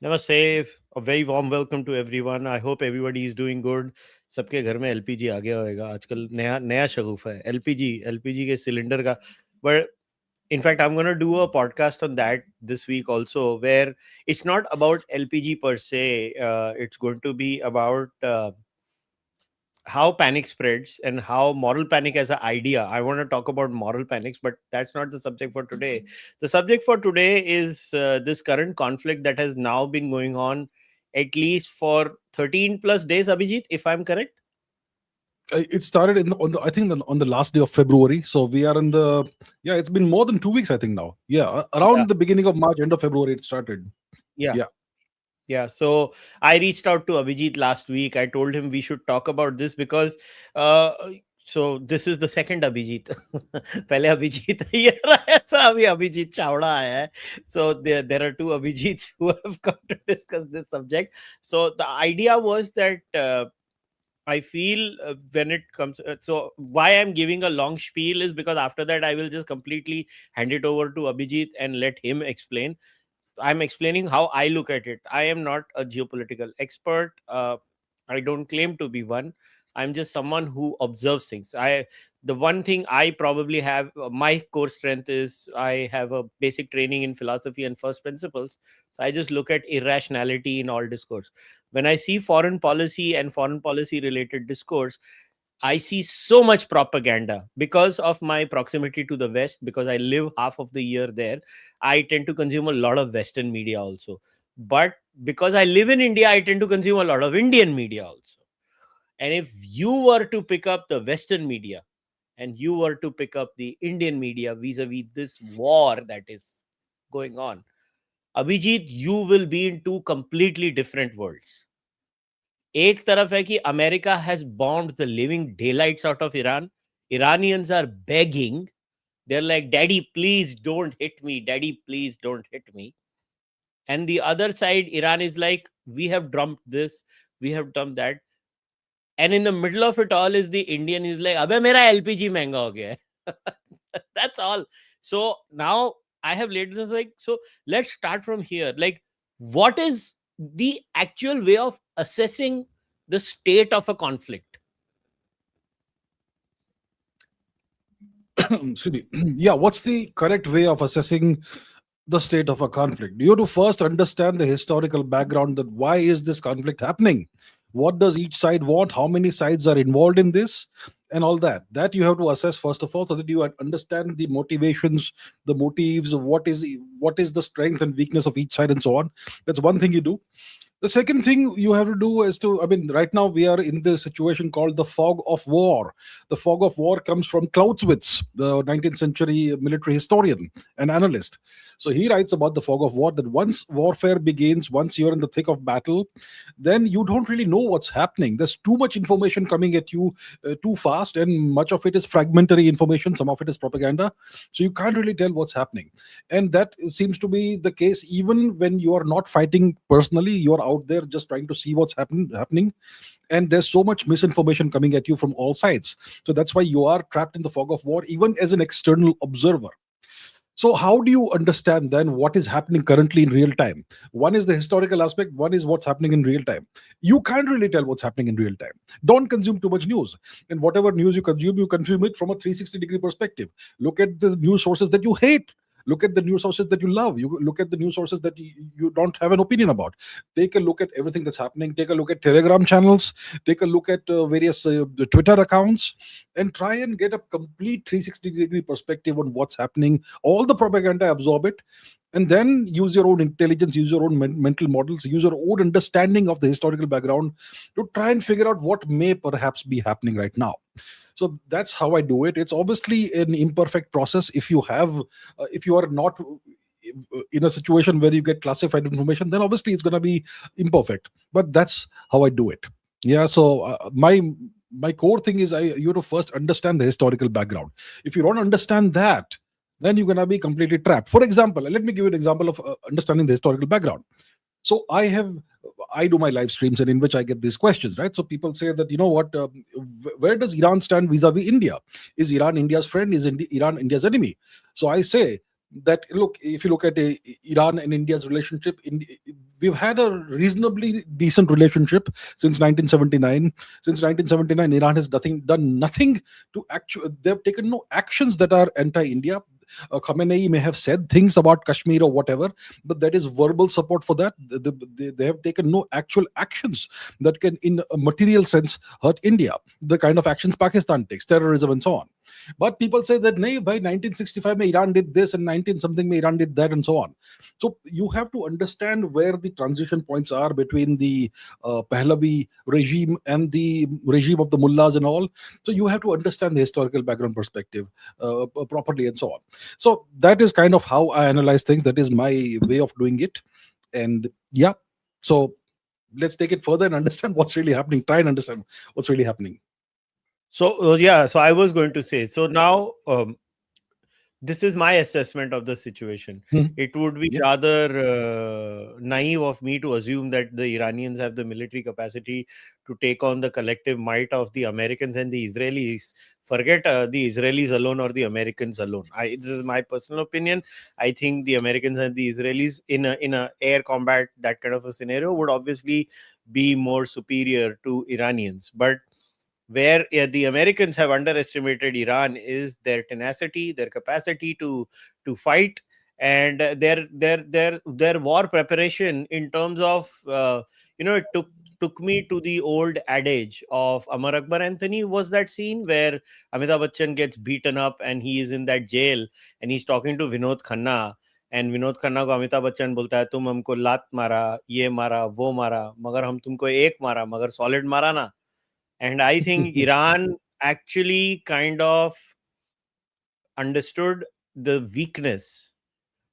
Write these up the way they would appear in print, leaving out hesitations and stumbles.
Namaste. A very warm welcome to everyone. I hope everybody is doing good. सबके घर में LPG आ गया होगा आजकल नया नया शगुफा है एलपीजी के सिलेंडर का. But in fact, I'm going to do a podcast on that this week also, where it's not about LPG per se. It's going to be about how panic spreads and how moral panic as an idea. I want to talk about moral panics, but that's not the subject for today. The subject for today is this current conflict that has now been going on at least for 13 plus days, Abhijit, if I'm correct. It started I think on the last day of February. So we are in the it's been more than 2 weeks, I think now. Yeah. Around the beginning of March, end of February, it started. Yeah. Yeah. Yeah, so I reached out to Abhijit last week. I told him we should talk about this because so this is the second Abhijit. पहले अभिजीत अय्यर आया था, अभी अभिजीत चावड़ा आया है. So there are two Abhijits who have come to discuss this subject. So the idea was that I feel when it comes, so why I'm giving a long spiel is because after that I will just completely hand it over to Abhijit and let him explain. I'm explaining how I look at it. I am not a geopolitical expert. I don't claim to be one. I'm just someone who observes things. The one thing I probably have, my core strength is I have a basic training in philosophy and first principles. So I just look at irrationality in all discourse. When I see foreign policy and foreign policy related discourse, I see so much propaganda because of my proximity to the West, because I live half of the year there. I tend to consume a lot of Western media also. But because I live in India, I tend to consume a lot of Indian media also. And if you were to pick up the Western media and you were to pick up the Indian media vis-a-vis this war that is going on, Abhijit, you will be in two completely different worlds. एक तरफ है कि America has bombed the living daylights out of Iran. Iranians are begging. They're like, Daddy, please don't hit me. Daddy, please don't hit me. And the other side, Iran is like, we have dumped this, we have dumped that. And in the middle of it all is the Indian is like, Abhe mera LPG महंगा हो गया है. That's all. So now I have laid this like, so let's start from here. Like, what is the actual way of assessing the state of a conflict? Excuse me. Yeah, what's the correct way of assessing the state of a conflict? You have to first understand the historical background, that why is this conflict happening? What does each side want? How many sides are involved in this? And all that you have to assess first of all, so that you understand the motivations, the motives of what is the strength and weakness of each side, and so on. That's one thing you do. The second thing you have to do is to, I mean, right now we are in the situation called the fog of war. The fog of war comes from Clausewitz, the 19th century military historian and analyst. So he writes about the fog of war, that once warfare begins, once you're in the thick of battle, then you don't really know what's happening. There's too much information coming at you too fast, and much of it is fragmentary information, some of it is propaganda. So you can't really tell what's happening. And that seems to be the case even when you are not fighting personally. You're out there just trying to see what's happening, and there's so much misinformation coming at you from all sides. So that's why you are trapped in the fog of war, even as an external observer. So how do you understand then what is happening currently in real time? One is the historical aspect, one is what's happening in real time. You can't really tell what's happening in real time. Don't consume too much news. And whatever news you consume it from a 360-degree perspective. Look at the news sources that you hate. Look at the news sources that you love. You look at the news sources that you don't have an opinion about. Take a look at everything that's happening. Take a look at Telegram channels. Take a look at various the Twitter accounts, and try and get a complete 360-degree perspective on what's happening. All the propaganda, absorb it, and then use your own intelligence, use your own mental models, use your own understanding of the historical background to try and figure out what may perhaps be happening right now. So that's how I do it. It's obviously an imperfect process. If you are not in a situation where you get classified information, then obviously it's going to be imperfect, but that's how I do it. Yeah. So my core thing is, you have to first understand the historical background. If you don't understand that, then you're going to be completely trapped. For example, let me give you an example of understanding the historical background. So I do my live streams, and in which I get these questions, right? So people say that, where does Iran stand vis-a-vis India? Is Iran India's friend? Is Iran India's enemy? So I say, that, look, if you look at Iran and India's relationship, we've had a reasonably decent relationship since 1979. Since 1979, Iran has done nothing to actually, they've taken no actions that are anti-India. Khamenei may have said things about Kashmir or whatever, but that is verbal support for that. They have taken no actual actions that can, in a material sense, hurt India. The kind of actions Pakistan takes, terrorism and so on. But people say that, nay, by 1965, mein Iran did this, and 19 something, mein Iran did that, and so on. So you have to understand where the transition points are between the Pahlavi regime and the regime of the mullahs and all. So you have to understand the historical background perspective properly and so on. So that is kind of how I analyze things. That is my way of doing it. And yeah, so let's take it further and understand what's really happening. Try and understand what's really happening. So yeah, so I was going to say, so now this is my assessment of the situation. Mhm. It would be Yeah. rather naive of me to assume that the Iranians have the military capacity to take on the collective might of the Americans and the Israelis. Forget the Israelis alone or the Americans alone. This is my personal opinion. I think the Americans and the Israelis in a air combat, that kind of a scenario, would obviously be more superior to Iranians. But where the Americans have underestimated Iran is their tenacity, their capacity to fight, and their war preparation in terms of it took me to the old adage of Amar Akbar Anthony. Was that scene where Amitabh Bachchan gets beaten up and he is in that jail and he's talking to Vinod Khanna, and Vinod Khanna को अमिताभ बच्चन बोलता है, तुम हमको लात मारा, ये मारा, वो मारा, मगर हम तुमको एक मारा, मगर सॉलिड मारा ना. And I think Iran actually kind of understood the weakness.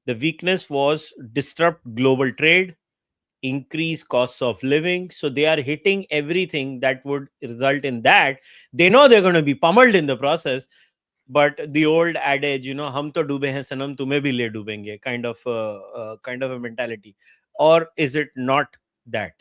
The weakness was disrupt global trade, increase costs of living. So they are hitting everything that would result in that. They know they're going to be pummeled in the process. But the old adage, hum to doobe hain sanam, tumhe bhi le doobenge, kind of a mentality. Or is it not that?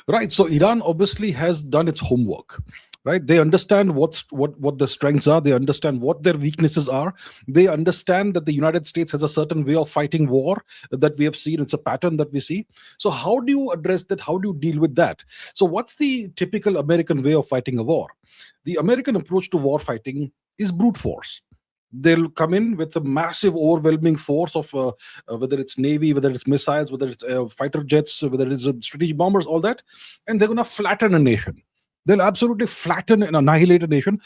Right. So Iran obviously has done its homework. Right. They understand what the strengths are. They understand what their weaknesses are. They understand that the United States has a certain way of fighting war that we have seen. It's a pattern that we see. So how do you address that? How do you deal with that? So what's the typical American way of fighting a war? The American approach to war fighting is brute force. They'll come in with a massive, overwhelming force of whether it's navy, whether it's missiles, whether it's fighter jets, whether it's strategic bombers, all that, and they're going to flatten a nation. They'll absolutely flatten and annihilate a nation.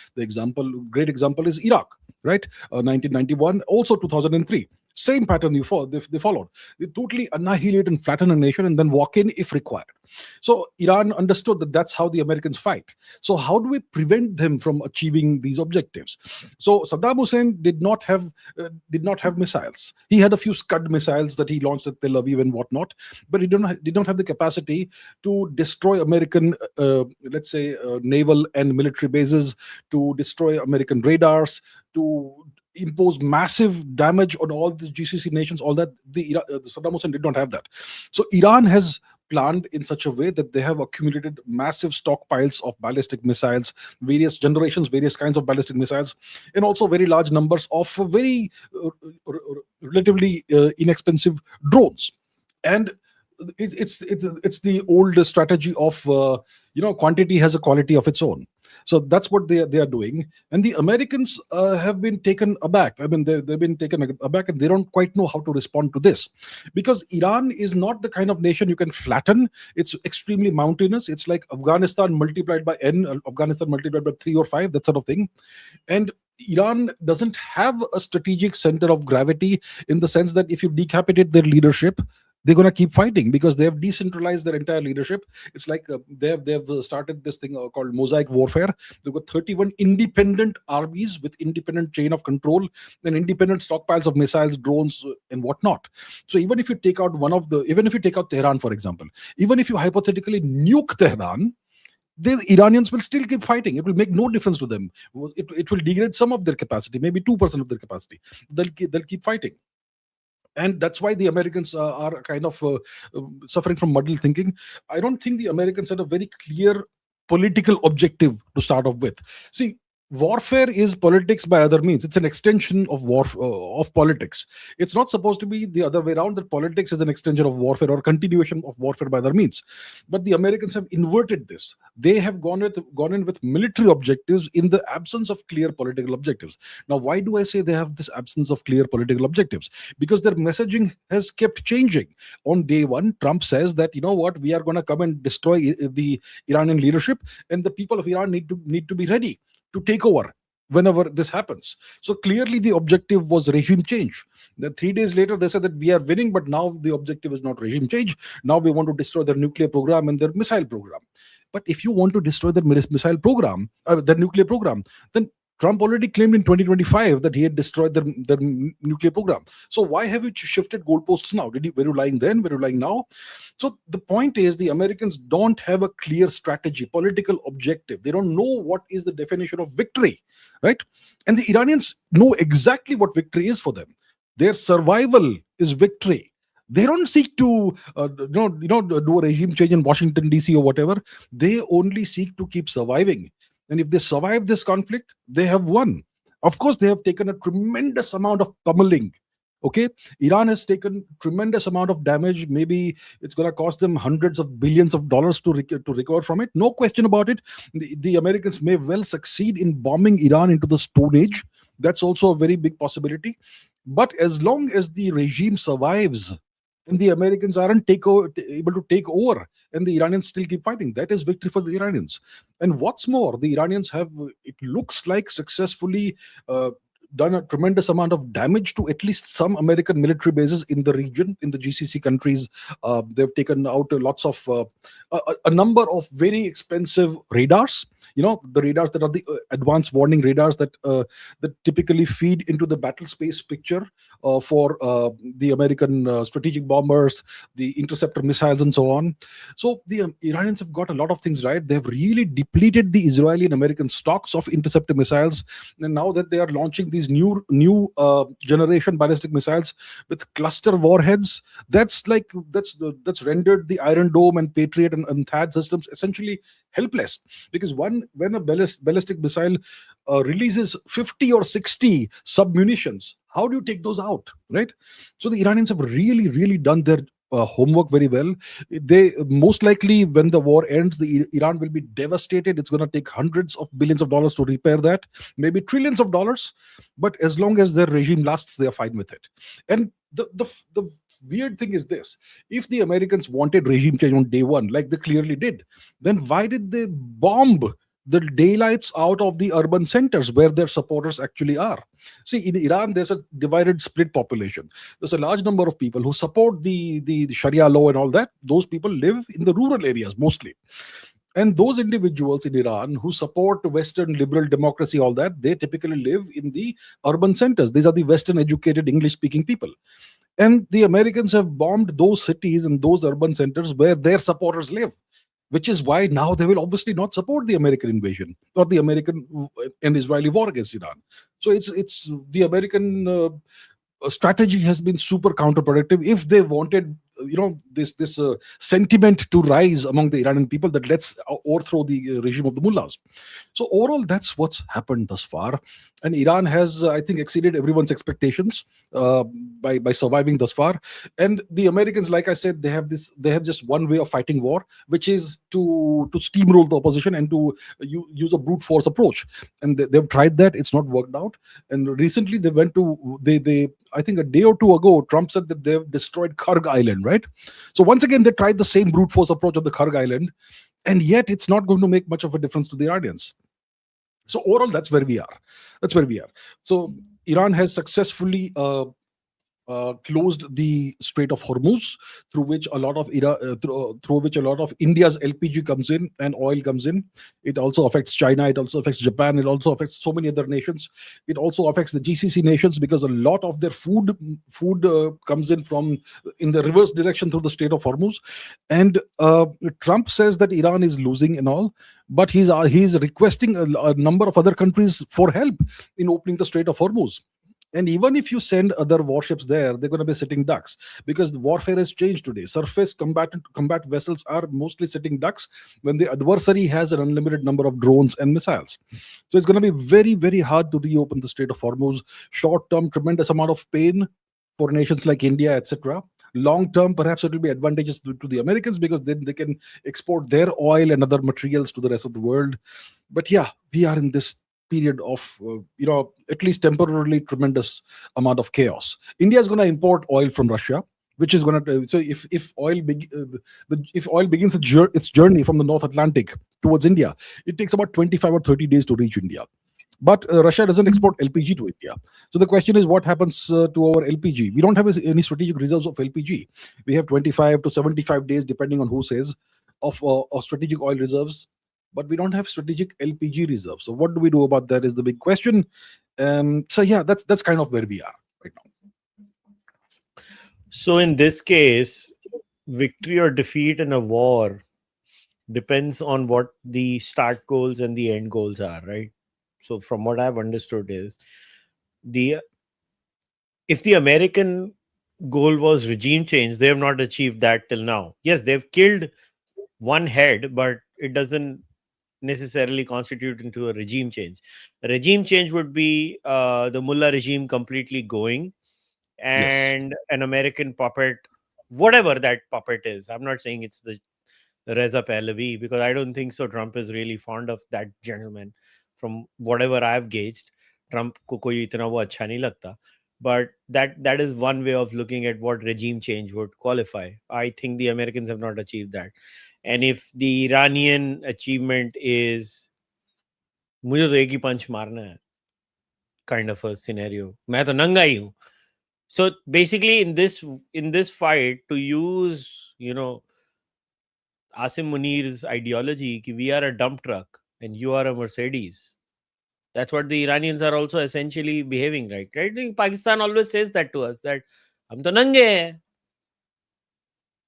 Great example is Iraq, right? 1991, also 2003. Same pattern they followed. They totally annihilate and flatten a nation and then walk in if required. So Iran understood that that's how the Americans fight. So how do we prevent them from achieving these objectives? So Saddam Hussein did not have missiles. He had a few Scud missiles that he launched at Tel Aviv and whatnot, but he did not have the capacity to destroy American, let's say, naval and military bases, to destroy American radars, to impose massive damage on all the GCC nations. All that the Saddam Hussein did not have that. So Iran has planned in such a way that they have accumulated massive stockpiles of ballistic missiles, various generations, various kinds of ballistic missiles, and also very large numbers of very relatively inexpensive drones. And it's the old strategy of quantity has a quality of its own. So that's what they are doing. And the Americans have been taken aback. I mean, they've been taken aback, and they don't quite know how to respond to this, because Iran is not the kind of nation you can flatten. It's extremely mountainous. It's like Afghanistan multiplied by n, Afghanistan multiplied by 3 or 5, that sort of thing. And Iran doesn't have a strategic center of gravity, in the sense that if you decapitate their leadership, they're going to keep fighting, because they have decentralized their entire leadership. It's like they have started this thing called mosaic warfare. They've got 31 independent armies with independent chain of control and independent stockpiles of missiles, drones, and whatnot. So even if you take out Tehran, for example, even if you hypothetically nuke Tehran, the Iranians will still keep fighting. It will make no difference to them. It will degrade some of their capacity, maybe 2% of their capacity. They'll keep fighting. And that's why the Americans are kind of suffering from muddled thinking. I don't think the Americans had a very clear political objective to start off with. See, warfare is politics by other means. It's an extension of of politics. It's not supposed to be the other way around, that politics is an extension of warfare or continuation of warfare by other means. But the Americans have inverted this. They have gone in with military objectives in the absence of clear political objectives. Now, why do I say they have this absence of clear political objectives? Because their messaging has kept changing. On day one, Trump says that, you know what, we are going to come and destroy the Iranian leadership, and the people of Iran need to be ready to take over whenever this happens. So clearly the objective was regime change. Then 3 days later, they said that we are winning, but now the objective is not regime change. Now we want to destroy their nuclear program and their missile program. But if you want to destroy their missile program, their nuclear program, then Trump already claimed in 2025 that he had destroyed their nuclear program. So why have you shifted goalposts now? Were you lying then? Were you lying now? So the point is, the Americans don't have a clear strategy, political objective. They don't know what is the definition of victory, right? And the Iranians know exactly what victory is for them. Their survival is victory. They don't seek to, do a regime change in Washington D.C. or whatever. They only seek to keep surviving. And if they survive this conflict, they have won. Of course, they have taken a tremendous amount of pummeling. Okay, Iran has taken tremendous amount of damage. Maybe it's going to cost them hundreds of billions of dollars to recover from it. No question about it. The Americans may well succeed in bombing Iran into the Stone Age. That's also a very big possibility. But as long as the regime survives and the Americans aren't able to take over, and the Iranians still keep fighting, that is victory for the Iranians. And what's more, the Iranians have, it looks like, successfully done a tremendous amount of damage to at least some American military bases in the region, in the GCC countries. They've taken out lots of a number of very expensive radars. You know, the radars that are the advanced warning radars that typically feed into the battle space picture for the American strategic bombers, the interceptor missiles, and so on. So the Iranians have got a lot of things right. They've really depleted the Israeli and American stocks of interceptor missiles, and now that they are launching these new generation ballistic missiles with cluster warheads, that's rendered the Iron Dome and Patriot and THAAD systems essentially helpless. Because when a ballistic missile releases 50 or 60 submunitions, how do you take those out, right? So the Iranians have really done their homework very well. They most likely, when the war ends, the Iran will be devastated. It's going to take hundreds of billions of dollars to repair that, maybe trillions of dollars. But as long as their regime lasts, they are fine with it. And the weird thing is this: if the Americans wanted regime change on day one, like they clearly did, then why did they bomb the daylights out of the urban centers where their supporters actually are? See, in Iran, there's a divided, split population. There's a large number of people who support the Sharia law and all that. Those people live in the rural areas mostly. And those individuals in Iran who support Western liberal democracy, all that, they typically live in the urban centers. These are the Western educated English speaking people. And the Americans have bombed those cities and those urban centers where their supporters live, which is why now they will obviously not support the American invasion or the American and Israeli war against Iran. So it's the American strategy has been super counterproductive. If they wanted, this sentiment to rise among the Iranian people that let's overthrow the regime of the mullahs. So overall, that's what's happened thus far, and Iran has, I think, exceeded everyone's expectations by surviving thus far. And the Americans, like I said, they have just one way of fighting war, which is to steamroll the opposition and to use a brute force approach. And they've tried that; it's not worked out. And recently, they I think a day or two ago, Trump said that they've destroyed Karg Island, right? So once again, they tried the same brute force approach on the Karg Island, and yet it's not going to make much of a difference to the Iranians. So overall, that's where we are. So Iran has successfully closed the Strait of Hormuz, through which a lot of India's LPG comes in and oil comes in. It also affects China. It also affects Japan. It also affects so many other nations. It also affects the GCC nations, because a lot of their food comes in the reverse direction through the Strait of Hormuz. And Trump says that Iran is losing and all, but he's requesting a number of other countries for help in opening the Strait of Hormuz. And even if you send other warships there, they're going to be sitting ducks, because the warfare has changed today. Surface combat vessels are mostly sitting ducks when the adversary has an unlimited number of drones and missiles. So it's going to be very, very hard to reopen the Strait of Hormuz. Short term, tremendous amount of pain for nations like India, etc. Long term, perhaps it will be advantageous to the Americans, because then they can export their oil and other materials to the rest of the world. But yeah, we are in this period of at least temporarily tremendous amount of chaos. India is going to import oil from Russia, which is going to, so if oil begins its journey from the North Atlantic towards India, it takes about 25 or 30 days to reach India. But Russia doesn't export LPG to India. So the question is, what happens to our LPG? We don't have any strategic reserves of LPG. We have 25 to 75 days, depending on who says, of strategic oil reserves, but we don't have strategic LPG reserves. So what do we do about that is the big question. So yeah, that's kind of where we are right now. So in this case, victory or defeat in a war depends on what the start goals and the end goals are, right? So from what I've understood is, the if the American goal was regime change, they have not achieved that till now. Yes, they've killed one head, but it doesn't necessarily constitute into a regime change. A regime change would be the mullah regime completely going, Yes. and an American puppet, whatever that puppet is. I'm not saying it's the Reza Pahlavi, because I don't think so. Trump is really fond of that gentleman. From whatever I've gauged, Trump को कोई इतना वो अच्छा नहीं लगता. But that is one way of looking at what regime change would qualify. I think the Americans have not achieved that. And if the Iranian achievement is मुझे तो एक ही पंच मारना है kind of a scenario, मैं तो नंगा ही हूँ. So basically in this fight, to use Asim Munir's ideology, ki we are a dump truck and you are a Mercedes. That's what the Iranians are also essentially behaving, right? Right? Pakistan always says that to us, that हम तो नंगे हैं,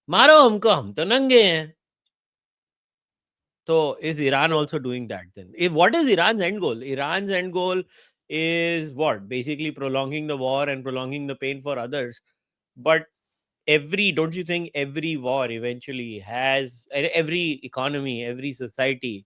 मारो हमको, हम तो नंगे हैं. So is Iran also doing that then? What is Iran's end goal? Iran's end goal is what? Basically prolonging the war and prolonging the pain for others. But don't you think every war eventually has, every economy, every society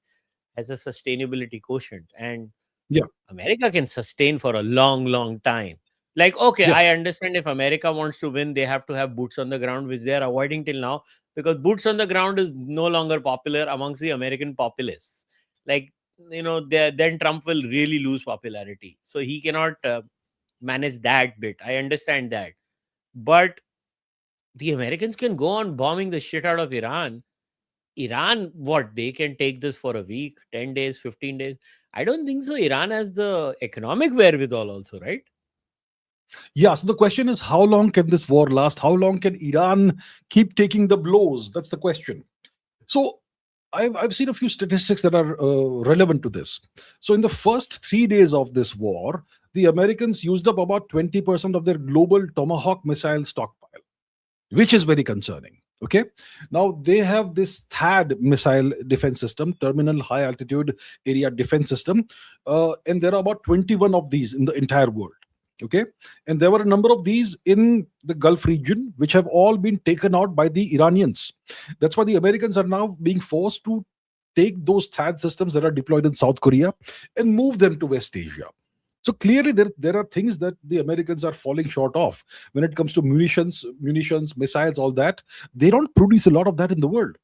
has a sustainability quotient, and Yeah. America can sustain for a long, long time. Like, okay, Yeah. I understand if America wants to win, they have to have boots on the ground, which they are avoiding till now, because boots on the ground is no longer popular amongst the American populace. Like, then Trump will really lose popularity. So he cannot manage that bit. I understand that. But the Americans can go on bombing the shit out of Iran. Iran, what? They can take this for a week, 10 days, 15 days. I don't think so. Iran has the economic wherewithal also, right? Yeah. So the question is, how long can this war last? How long can Iran keep taking the blows? That's the question. So I've seen a few statistics that are relevant to this. So in the first 3 days of this war, the Americans used up about 20% of their global Tomahawk missile stockpile, which is very concerning. Okay. Now they have this THAAD missile defense system, terminal high altitude area defense system, and there are about 21 of these in the entire world. Okay. And there were a number of these in the Gulf region, which have all been taken out by the Iranians. That's why the Americans are now being forced to take those THAAD systems that are deployed in South Korea and move them to West Asia. So clearly, there are things that the Americans are falling short of when it comes to munitions, missiles, all that. They don't produce a lot of that in the world.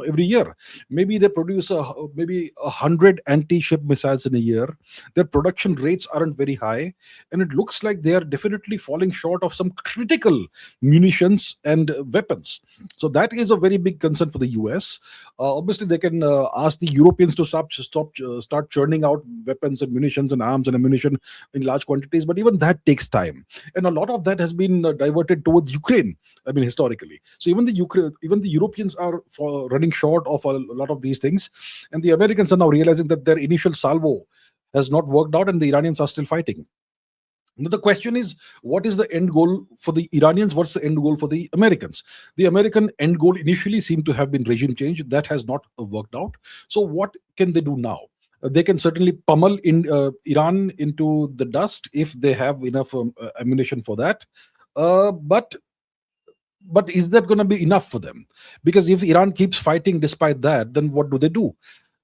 Every year, maybe they produce maybe 100 anti-ship missiles in a year. Their production rates aren't very high, and it looks like they are definitely falling short of some critical munitions and weapons. So that is a very big concern for the US. Obviously, they can ask the Europeans to start churning out weapons and munitions and arms and ammunition in large quantities, but even that takes time, and a lot of that has been diverted towards Ukraine. I mean, historically. So even the Europeans are running short of a lot of these things, and the Americans are now realizing that their initial salvo has not worked out, and the Iranians are still fighting. Now, the question is, what is the end goal for the Iranians? What's the end goal for the Americans? The American end goal initially seemed to have been regime change. That has not worked out. So what can they do now? They can certainly pummel in Iran into the dust if they have enough ammunition for that. But is that going to be enough for them? Because if Iran keeps fighting despite that, then what do they do?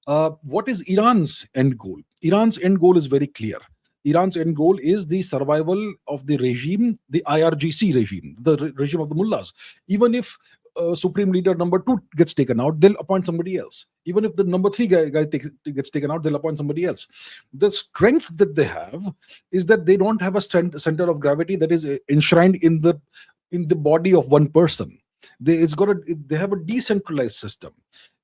What is Iran's end goal? Iran's end goal is very clear. Iran's end goal is the survival of the regime, the IRGC regime, the regime of the mullahs. Even if Supreme Leader number two gets taken out, they'll appoint somebody else. Even if the number three guy gets taken out, they'll appoint somebody else. The strength that they have is that they don't have a center of gravity that is enshrined in the body of one person. They have a decentralized system,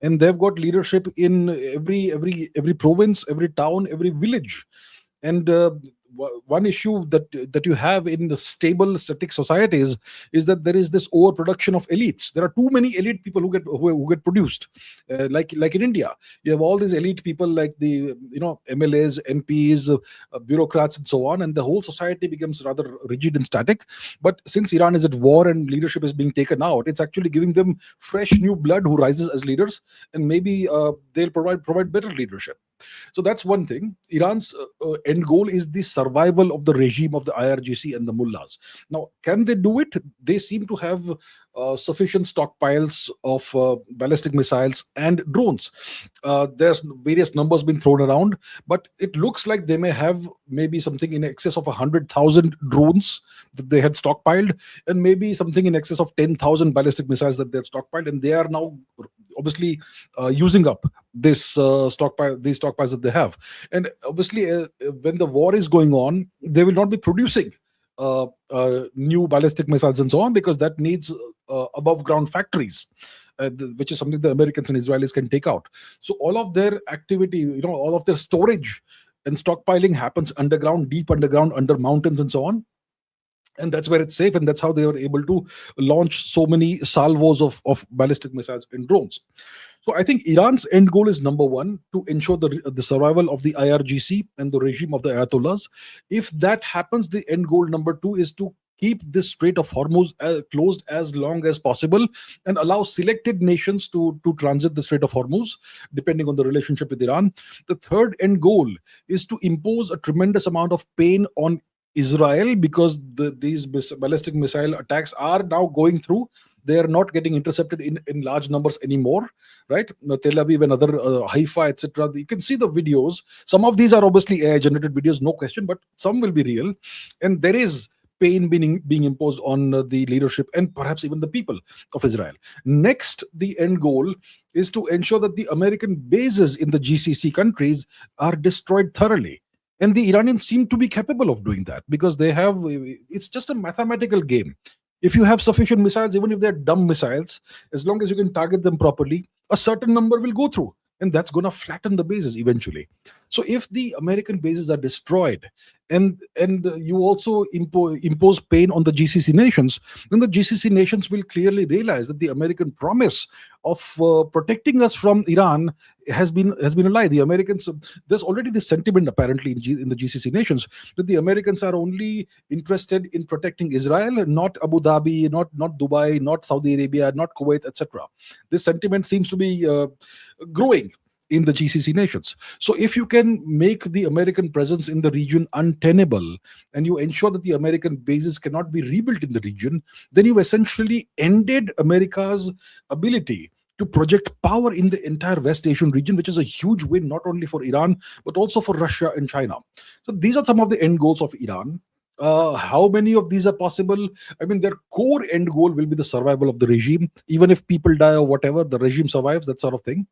and they've got leadership in every province, every town, every village. And one issue that you have in the stable static societies is that there is this overproduction of elites. There are too many elite people who get produced, like in India. You have all these elite people like the MLAs, MPs, bureaucrats, and so on, and the whole society becomes rather rigid and static. But since Iran is at war and leadership is being taken out, it's actually giving them fresh new blood who rises as leaders, and maybe they'll provide better leadership. So that's one thing. Iran's end goal is the survival of the regime of the IRGC and the mullahs. Now, can they do it? They seem to have sufficient stockpiles of ballistic missiles and drones. There's various numbers being thrown around, but it looks like they may have maybe something in excess of 100,000 drones that they had stockpiled, and maybe something in excess of 10,000 ballistic missiles that they had stockpiled, and they are now obviously using up these stockpiles that they have. And obviously, when the war is going on, they will not be producing new ballistic missiles and so on, because that needs above ground factories, which is something the Americans and Israelis can take out. So all of their activity, all of their storage and stockpiling happens underground, deep underground, under mountains and so on. And that's where it's safe, and that's how they were able to launch so many salvos of ballistic missiles and drones. So I think Iran's end goal is, number one, to ensure the survival of the IRGC and the regime of the Ayatollahs. If that happens, the end goal number two is to keep this Strait of Hormuz closed as long as possible, and allow selected nations to transit the Strait of Hormuz, depending on the relationship with Iran. The third end goal is to impose a tremendous amount of pain on Israel, because these ballistic missile attacks are now going through. They are not getting intercepted in large numbers anymore, right? Tel Aviv and other Haifa, etc. You can see the videos. Some of these are obviously AI-generated videos, no question, but some will be real. And there is pain being imposed on the leadership and perhaps even the people of Israel. Next, the end goal is to ensure that the American bases in the GCC countries are destroyed thoroughly. And the Iranians seem to be capable of doing that, because it's just a mathematical game. If you have sufficient missiles, even if they're dumb missiles, as long as you can target them properly, a certain number will go through, and that's going to flatten the bases eventually. So if the American bases are destroyed, and you also impose pain on the GCC nations, then the GCC nations will clearly realize that the American promise of protecting us from Iran has been a lie. The Americans, there's already this sentiment apparently in the GCC nations, that the Americans are only interested in protecting Israel, not Abu Dhabi, not Dubai, not Saudi Arabia, not Kuwait, etc. This sentiment seems to be growing in the GCC nations. So if you can make the American presence in the region untenable, and you ensure that the American bases cannot be rebuilt in the region, then you essentially ended America's ability to project power in the entire West Asian region, which is a huge win not only for Iran but also for Russia and China. So these are some of the end goals of Iran. How many of these are possible? I mean, their core end goal will be the survival of the regime. Even if people die or whatever, the regime survives, that sort of thing.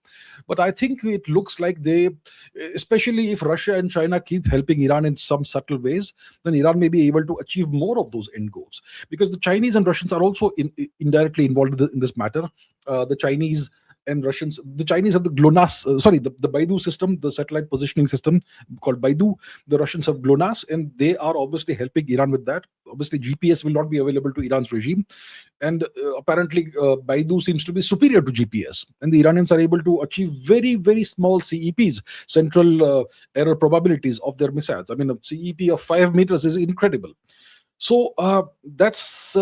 But I think it looks like especially if Russia and China keep helping Iran in some subtle ways, then Iran may be able to achieve more of those end goals. Because the Chinese and Russians are also indirectly involved in this matter. The Chinese and Russians, the Chinese have the GLONASS, the Baidu system, the satellite positioning system called Baidu. The Russians have GLONASS, and they are obviously helping Iran with that. Obviously, GPS will not be available to Iran's regime. And apparently, Baidu seems to be superior to GPS. And the Iranians are able to achieve very, very small CEPs, central error probabilities of their missiles. I mean, a CEP of 5 meters is incredible. So that's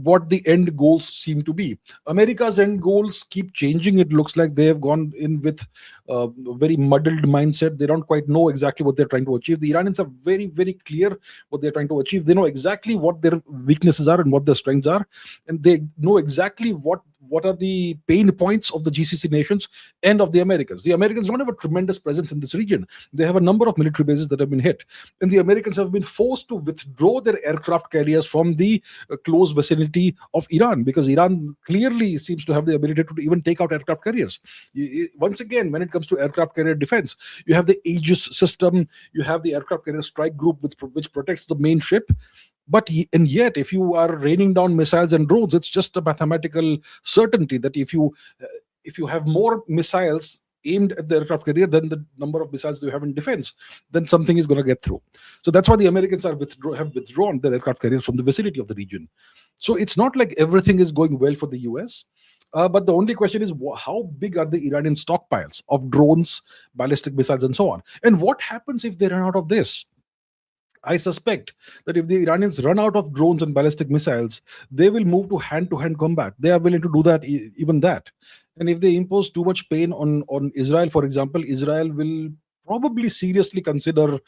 what the end goals seem to be. America's end goals keep changing. It looks like they have gone in with very muddled mindset. They don't quite know exactly what they're trying to achieve. The Iranians are very, very clear what they're trying to achieve. They know exactly what their weaknesses are and what their strengths are, and they know exactly what are the pain points of the GCC nations and of the Americans. The Americans don't have a tremendous presence in this region. They have a number of military bases that have been hit, and the Americans have been forced to withdraw their aircraft carriers from the close vicinity of Iran, because Iran clearly seems to have the ability to even take out aircraft carriers. Once again, when it comes to aircraft carrier defense, you have the Aegis system, you have the aircraft carrier strike group, which protects the main ship. And yet, if you are raining down missiles and drones, it's just a mathematical certainty that if you have more missiles aimed at the aircraft carrier than the number of missiles you have in defense, then something is going to get through. So that's why the Americans have withdrawn their aircraft carriers from the vicinity of the region. So it's not like everything is going well for the US. But the only question is, how big are the Iranian stockpiles of drones, ballistic missiles, and so on? And what happens if they run out of this? I suspect that if the Iranians run out of drones and ballistic missiles, they will move to hand combat. They are willing to do that, even that. And if they impose too much pain on Israel, for example, Israel will probably seriously consider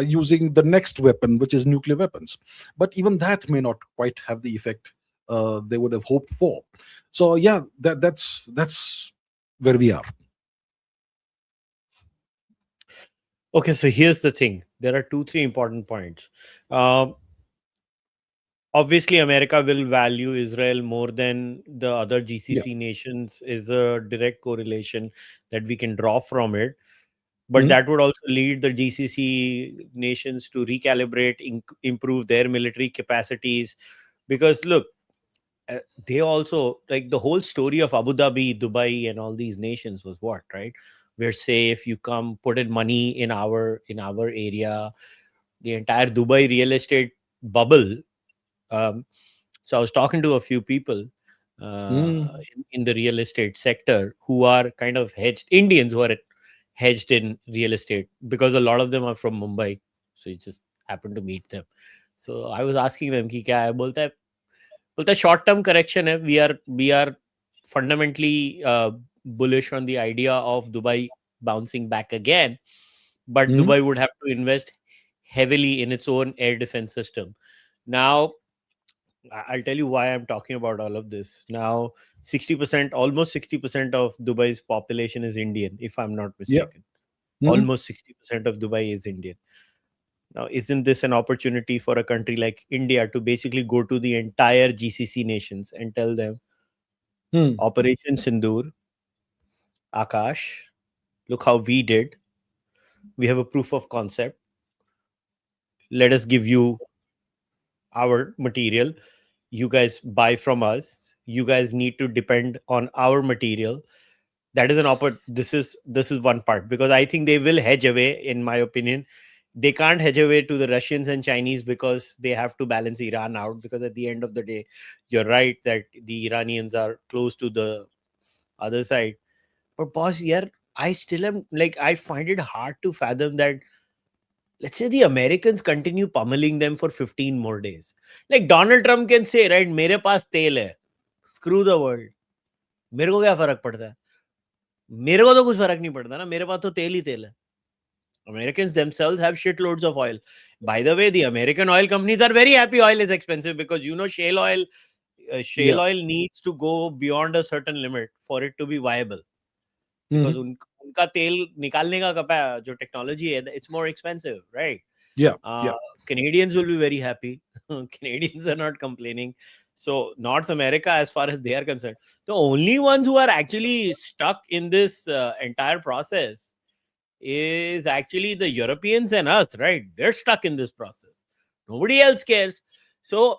using the next weapon, which is nuclear weapons. But even that may not quite have the effect they would have hoped for. So yeah, that's where we are. Okay, so here's the thing. There are 3 important points. Obviously, America will value Israel more than the other GCC nations, is a direct correlation that we can draw from it. But that would also lead the GCC nations to recalibrate, improve their military capacities. Because look, they also, like, the whole story of Abu Dhabi, Dubai, and all these nations was what, right? We're safe. You come, put in money in our area. The entire Dubai real estate bubble. So I was talking to a few people in the real estate sector who are kind of hedged, Indians who are hedged in real estate, because a lot of them are from Mumbai. So you just happen to meet them. So I was asking them, ki kya hai? बोलता है short term correction hai. We are fundamentally bullish on the idea of Dubai bouncing back again, but Dubai would have to invest heavily in its own air defense system. Now, I'll tell you why I'm talking about all of this. Now, 60%, almost 60% of Dubai's population is Indian, if I'm not mistaken. Almost 60% of Dubai is Indian. Now, isn't this an opportunity for a country like India to basically go to the entire GCC nations and tell them, Operation Sindoor, Akash, look how we did. We have a proof of concept. Let us give you our material. You guys buy from us. You guys need to depend on our material. That is this is one part, because I think they will hedge away, in my opinion. They can't hedge away to the Russians and Chinese because they have to balance Iran out, because at the end of the day, you're right that the Iranians are close to the other side. But boss, yeah, I still am, like, I find it hard to fathom that, let's say the Americans continue pummeling them for 15 more days. Like Donald Trump can say, right, मेरे पास तेल है, screw the world. मेरे को क्या फर्क पड़ता है? मेरे को तो कुछ फर्क नहीं पड़ता ना, मेरे पास तो तेल ही तेल है. Americans themselves have shitloads of oil. By the way, the American oil companies are very happy oil is expensive, because shale oil needs to go beyond a certain limit for it to be viable. Because उनका तेल निकालने का जो technology है, it's more expensive, right? Canadians will be very happy. Canadians are not complaining. So North America, as far as they are concerned, the only ones who are actually stuck in this entire process is actually the Europeans and us, right? They're stuck in this process. Nobody else cares. So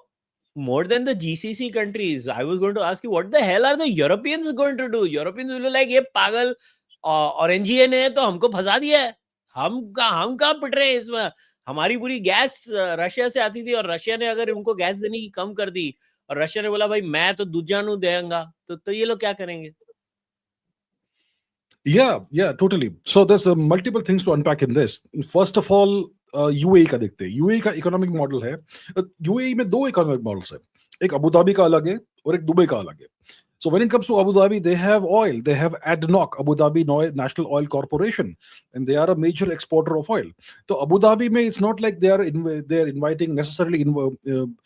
more than the GCC countries, I was going to ask you, what the hell are the Europeans going to do? Europeans will be like, ये पागल ऑरेंजियन है तो हमको फंसा दिया है. हम कहाँ पिट रहे हैं इसमें? हमारी पूरी गैस रशिया से आती थी, और रशिया ने अगर उनको गैस देने की कम कर दी, और रशिया ने बोला भाई मैं तो दूजा नू देगा, तो ये लोग क्या करेंगे? Yeah, totally. So there's multiple things to unpack in this. First of all, UAE का देखते हैं. UAE का इकोनॉमिक मॉडल है. UAE में 2 इकोनॉमिक मॉडल्स है. एक अबू धाबी का अलग है और एक दुबई का अलग है. So when it comes to Abu Dhabi, they have oil. They have ADNOC, Abu Dhabi National Oil Corporation, and they are a major exporter of oil. So Abu Dhabi, mein, it's not like they are inviting necessarily, you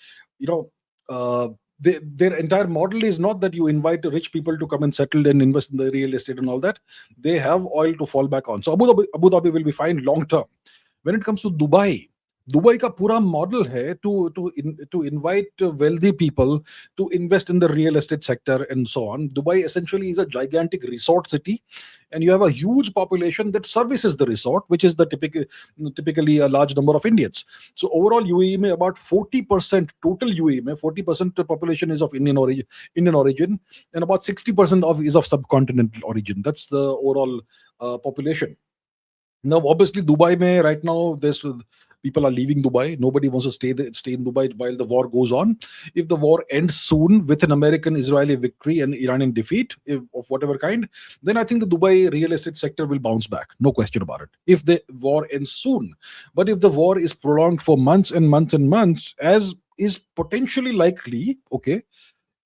know, uh, their entire model is not that you invite rich people to come and settle and invest in the real estate and all that. They have oil to fall back on. So Abu Dhabi will be fine long term. When it comes to Dubai, Dubai का पूरा model है to invite wealthy people to invest in the real estate sector and so on. Dubai essentially is a gigantic resort city, and you have a huge population that services the resort, which is the typically a large number of Indians. So overall, UAE mein about 40% total UAE mein 40% the population is of Indian origin, and about 60% of is of subcontinental origin. That's the overall population. Now, obviously, Dubai may right now there's people are leaving Dubai. Nobody wants to stay in Dubai while the war goes on. If the war ends soon with an American-Israeli victory and Iranian defeat of whatever kind, then I think the Dubai real estate sector will bounce back. No question about it. If the war ends soon, but if the war is prolonged for months and months and months, as is potentially likely, okay,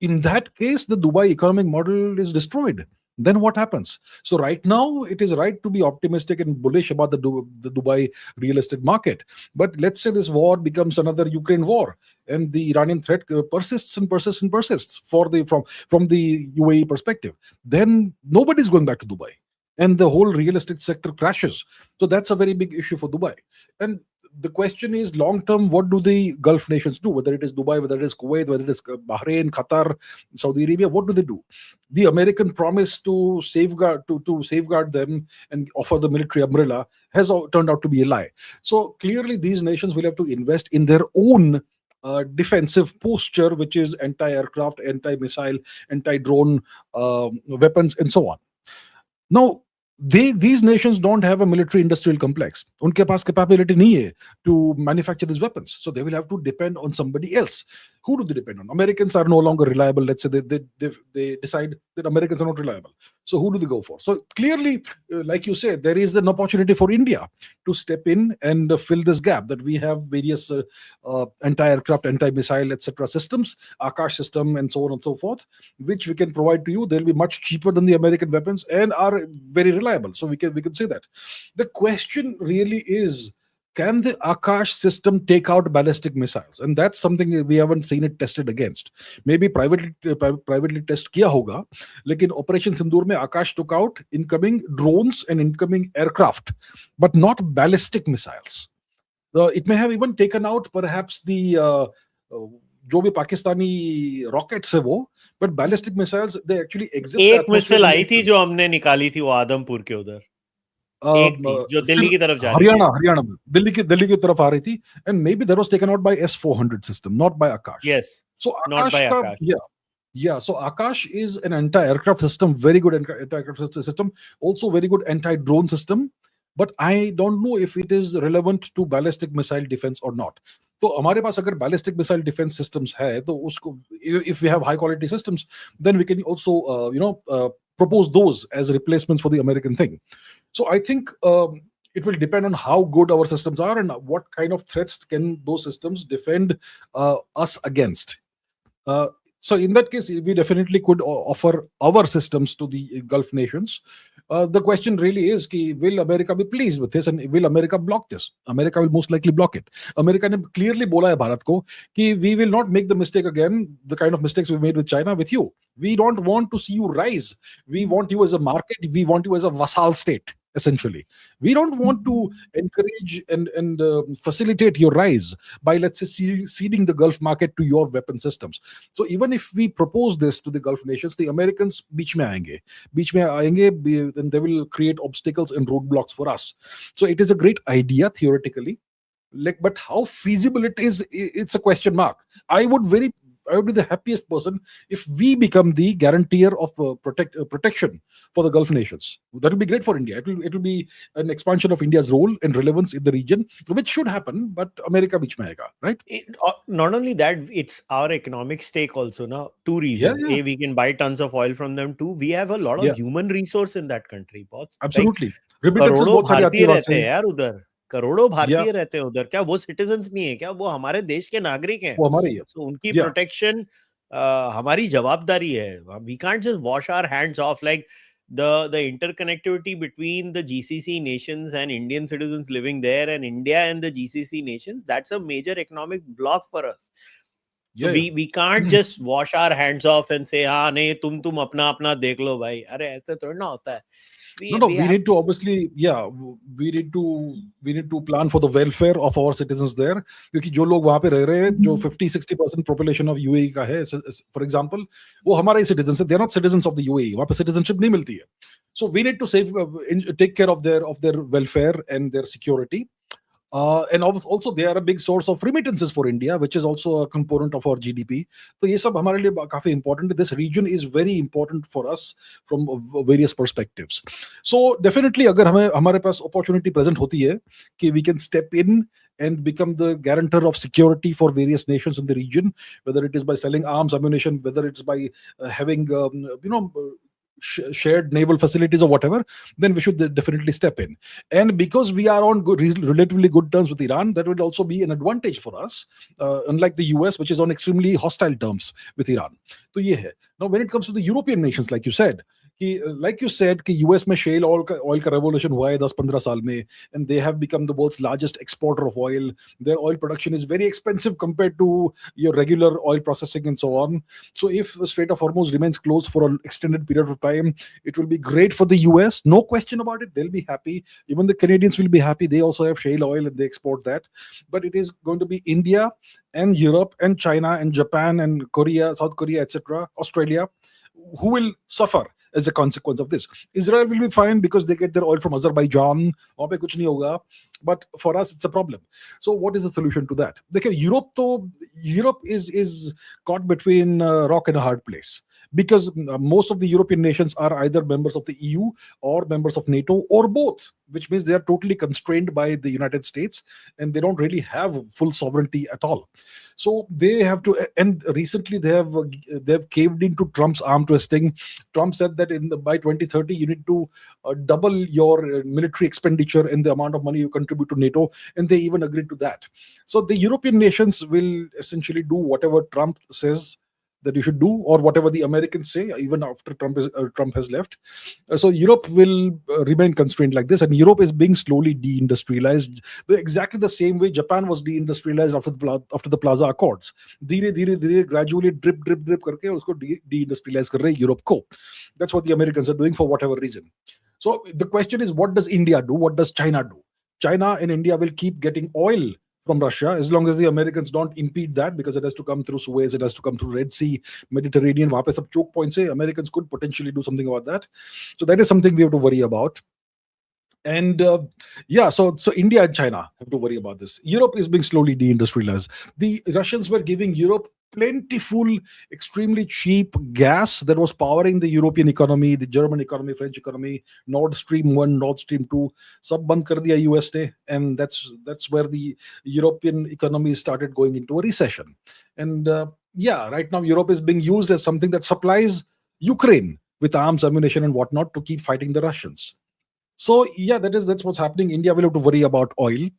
in that case, the Dubai economic model is destroyed. Then what happens? So right now, it is right to be optimistic and bullish about the Dubai real estate market. But let's say this war becomes another Ukraine war, and the Iranian threat persists and persists and persists from the UAE perspective. Then nobody's going back to Dubai, and the whole real estate sector crashes. So that's a very big issue for Dubai. And the question is long term, what do the Gulf nations do? Whether it is Dubai, whether it is Kuwait, whether it is Bahrain, Qatar, Saudi Arabia, what do they do? The American promise to safeguard them and offer the military umbrella has turned out to be a lie. So clearly, these nations will have to invest in their own defensive posture, which is anti-aircraft, anti-missile, anti-drone weapons, and so on. Now, these nations don't have a military industrial complex. उनके पास capability नहीं है to manufacture these weapons. So they will have to depend on somebody else. Who do they depend on? Americans are no longer reliable. Let's say they decide that Americans are not reliable. So who do they go for? So clearly, like you said, there is an opportunity for India to step in and fill this gap, that we have various anti-aircraft, anti-missile, etc. systems, Akash system, and so on and so forth, which we can provide to you. They'll be much cheaper than the American weapons and are very reliable. So we can say that. The question really is, can the Akash system take out ballistic missiles? And that's something we haven't seen it tested against. Maybe privately test kiya hoga, lekin Operation Sindoor mein Akash took out incoming drones and incoming aircraft, but not ballistic missiles. It may have even taken out perhaps the जो भी Pakistani rockets है वो, but ballistic missiles they actually exist. एक missile आई थी जो हमने निकाली थी, वो आदमपुर के उधर एक थी जो दिल्ली की तरफ जा रही थी. हरियाणा में दिल्ली की तरफ आ रही थी, and maybe that was taken out by S-400 system, not by Akash. Yes, so not by Akash. Yeah, so Akash is an anti-aircraft system, very good anti-aircraft system, also very good anti-drone system, but I don't know if it is relevant to ballistic missile defense or not. तो हमारे पास अगर ballistic missile defense systems है, तो उसको, if we have high quality systems, then we can also propose those as replacements for the American thing. So I think it will depend on how good our systems are and what kind of threats can those systems defend us against. So in that case, we definitely could offer our systems to the Gulf nations. The question really is, will America be pleased with this, and will America block this? America will most likely block it. America ने clearly बोला है भारत को कि we will not make the mistake again, the kind of mistakes we made with China, with you. We don't want to see you rise. We want you as a market. We want you as a vassal state. Essentially, we don't want to encourage and facilitate your rise by, let's say, ceding the Gulf market to your weapon systems. So even if we propose this to the Gulf nations, the Americans बीच में आएंगे, then they will create obstacles and roadblocks for us. So it is a great idea theoretically, but how feasible it is, it's a question mark. I would be the happiest person if we become the guarantor of protection for the Gulf nations. That will be great for India. It will be an expansion of India's role and relevance in the region, which should happen. But America beech mein aayega, right? Not only that, it's our economic stake also. Now, two reasons: A, we can buy tons of oil from them. Two, we have a lot of human resource in that country. Absolutely. करोड़ों भारतीय रहते हैं यार उधर. करोड़ों भारतीय रहते हैं उधर. क्या वो सिटीजन्स नहीं है क्या? वो हमारे देश के नागरिक हैं. वो हमारे ही है. So उनकी प्रोटेक्शन हमारी जवाबदारी है. We can't just wash our hands off. Like the interconnectivity between the GCC nations and Indian citizens living there, and India and the GCC nations, that's a major economic block for us. So Yeah, we can't yeah. just wash our hands off and say, हाँ नहीं, तुम अपना अपना देख लो भाई. अरे ऐसे थोड़ी ना होता है. No, we no, we we have need to obviously, yeah, we need to plan for the welfare of our citizens there. क्योंकि जो लोग वहां पे रह रहे हैं, जो 50-60% population of UAE का है, for example, वो हमारे ही citizens है. They are not citizens of the UAE. वहां पे citizenship नहीं मिलती है. So we need to take care of their welfare and their security. And also they are a big source of remittances for India, which is also a component of our GDP. तो ये सब हमारे लिए काफी important है. This region is very important for us from various perspectives. So definitely अगर हमें हमारे पास opportunity present होती है कि we can step in and become the guarantor of security for various nations in the region, whether it is by selling arms, ammunition, whether it's by having shared naval facilities or whatever, then we should definitely step in. And because we are on relatively good terms with Iran, that will also be an advantage for us, unlike the US, which is on extremely hostile terms with Iran. So yeah. Now, when it comes to the European nations, like you said, कि US में shell oil का revolution हुआ है 10-15 साल में, and they have become the world's largest exporter of oil. Their oil production is very expensive compared to your regular oil processing and so on. So if the Strait of Hormuz remains closed for an extended period of time, it will be great for the US, no question about it. They'll be happy. Even the Canadians will be happy. They also have shale oil and they export that. But it is going to be India and Europe and China and Japan and Korea, South Korea, etc., Australia, who will suffer as a consequence of this. Israel will be fine because they get their oil from Azerbaijan. वहाँ पे कुछ नहीं होगा. But for us, it's a problem. So what is the solution to that? देखिए, Europe is caught between rock and a hard place, because most of the European nations are either members of the EU or members of NATO or both, which means they are totally constrained by the United States and they don't really have full sovereignty at all. So they have to, and recently they have caved into Trump's arm twisting. Trump said that by 2030 you need to double your military expenditure and the amount of money you contribute to NATO, and they even agreed to that. So the European nations will essentially do whatever Trump says that you should do, or whatever the Americans say, even after Trump has left. So Europe will remain constrained like this, and Europe is being slowly deindustrialized, exactly the same way Japan was deindustrialized after the Plaza Accords. धीरे धीरे धीरे gradually drip करके उसको deindustrialize कर रहे Europe को. That's what the Americans are doing for whatever reason. So the question is, what does India do? What does China do? China and India will keep getting oil from Russia as long as the Americans don't impede that, because it has to come through Suez, it has to come through Red Sea, Mediterranean. वहाँ पे सब choke points है. Americans could potentially do something about that. So that is something we have to worry about. And so India and China have to worry about this. Europe is being slowly deindustrialized. The Russians were giving Europe plentiful, extremely cheap gas that was powering the European economy, the German economy, French economy. Nord Stream 1, Nord Stream 2, sab band kar diya US ne, and that's where the European economy started going into a recession. And right now Europe is being used as something that supplies Ukraine with arms, ammunition, and whatnot to keep fighting the Russians. So that's what's happening. India will have to worry about oil.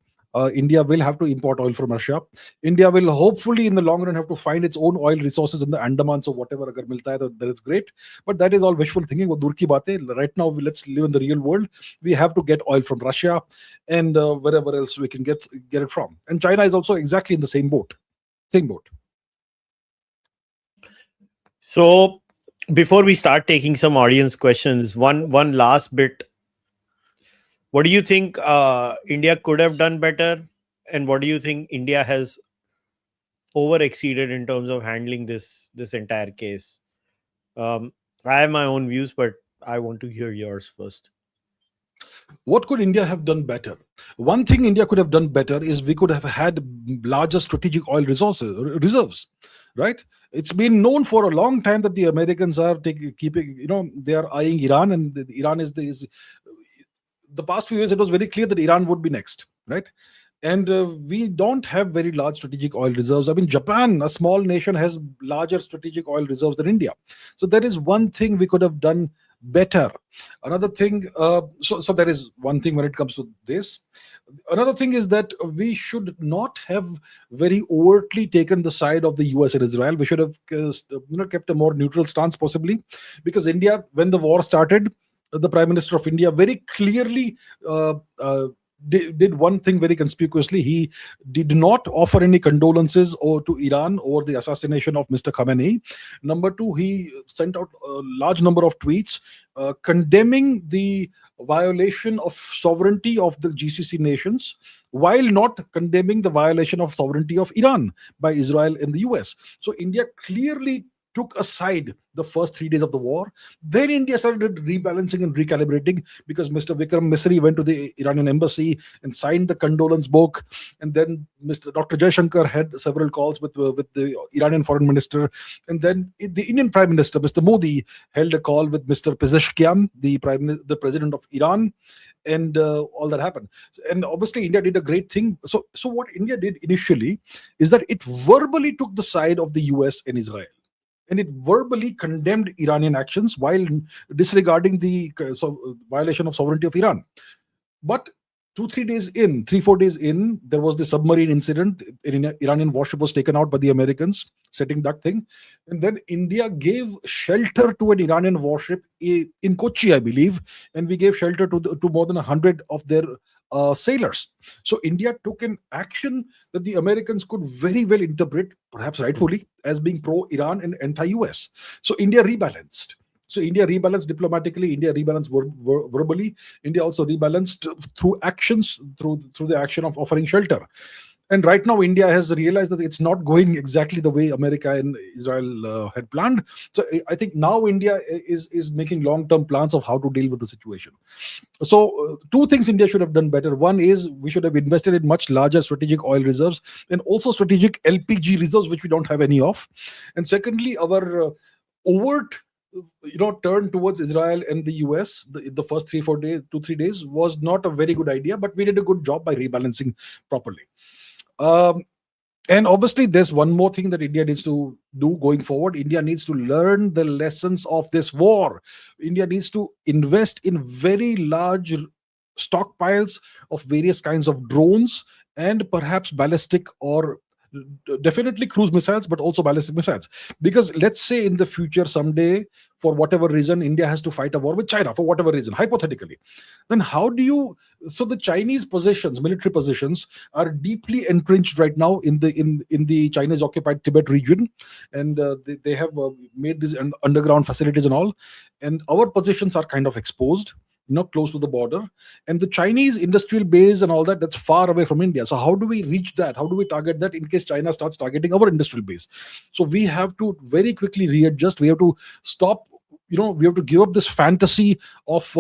India will have to import oil from Russia. India will hopefully in the long run have to find its own oil resources in the Andamans or whatever. Agar milta hai, that is great. But that is all wishful thinking. वो दूर की बात है. Right now, let's live in the real world. We have to get oil from Russia and wherever else we can get it from. And China is also exactly in the same boat. Same boat. So before we start taking some audience questions, one last bit. What do you think India could have done better, and what do you think India has over-exceeded in terms of handling this entire case? I have my own views, but I want to hear yours first. What could India have done better? One thing India could have done better is we could have had larger strategic oil reserves, right? It's been known for a long time that the Americans are they are eyeing Iran, and Iran is the past few years, it was very clear that Iran would be next, right? And we don't have very large strategic oil reserves. I mean, Japan, a small nation, has larger strategic oil reserves than India. So there is one thing we could have done better. Another thing, so there is one thing when it comes to this. Another thing is that we should not have very overtly taken the side of the US and Israel. We should have kept a more neutral stance, possibly, because India, when the war started, the Prime Minister of India very clearly uh, uh, did one thing very conspicuously. He did not offer any condolences or to Iran over the assassination of Mr. Khamenei. Number two, he sent out a large number of tweets condemning the violation of sovereignty of the GCC nations, while not condemning the violation of sovereignty of Iran by Israel and the US. So India clearly took aside the first 3 days of the war. Then India started rebalancing and recalibrating, because Mr. Vikram Misri went to the Iranian embassy and signed the condolence book. And then Mr. Dr. Jaishankar had several calls with the Iranian foreign minister. And then the Indian Prime Minister, Mr. Modi, held a call with Mr. Pezeshkian, the president of Iran, and all that happened. And obviously, India did a great thing. So what India did initially is that it verbally took the side of the US and Israel, and it verbally condemned Iranian actions while disregarding the violation of sovereignty of Iran. But 4 days in, there was the submarine incident. An Iranian warship was taken out by the Americans, setting that thing. And then India gave shelter to an Iranian warship in Kochi, I believe, and we gave shelter to more than 100 of their sailors. So India took an action that the Americans could very well interpret, perhaps rightfully, as being pro-Iran and anti-US. So India rebalanced. So India rebalanced diplomatically. India rebalanced verbally. India also rebalanced through actions, through the action of offering shelter. And right now, India has realized that it's not going exactly the way America and Israel had planned. So I think now India is making long-term plans of how to deal with the situation. So two things India should have done better. One is we should have invested in much larger strategic oil reserves, and also strategic LPG reserves, which we don't have any of. And secondly, our overt turn towards Israel and the US, the first 3 4 days, 2 3 days, was not a very good idea, but we did a good job by rebalancing properly. um, and obviously there's one more thing that India needs to do going forward. India needs to learn the lessons of this war. India needs to invest in very large stockpiles of various kinds of drones, and perhaps ballistic, or definitely cruise missiles, but also ballistic missiles. Because let's say in the future, someday, for whatever reason, India has to fight a war with China, for whatever reason, hypothetically, then how do you? So the Chinese positions, military positions, are deeply entrenched right now in the Chinese occupied Tibet region, and they have made these underground facilities and all, and our positions are kind of exposed, close to the border, and the Chinese industrial base and all that, that's far away from India. So how do we reach that? How do we target that in case China starts targeting our industrial base? So we have to very quickly readjust. We have to stop, we have to give up this fantasy of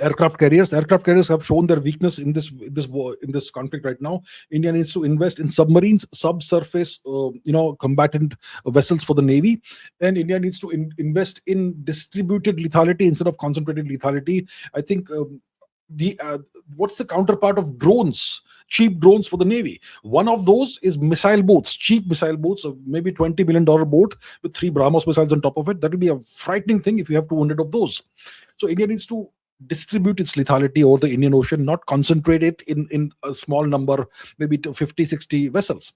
aircraft carriers have shown their weakness in this war, in this conflict right now. India needs to invest in submarines, subsurface combatant vessels for the navy, and India needs to invest in distributed lethality instead of concentrated lethality. I think the what's the counterpart of drones? Cheap drones for the navy. One of those is missile boats, cheap missile boats, maybe $20 million boat with 3 BrahMos missiles on top of it. That will be a frightening thing if you have 200 of those. So India needs to distribute its lethality over the Indian Ocean, not concentrate it in a small number, maybe to 50, 60 vessels.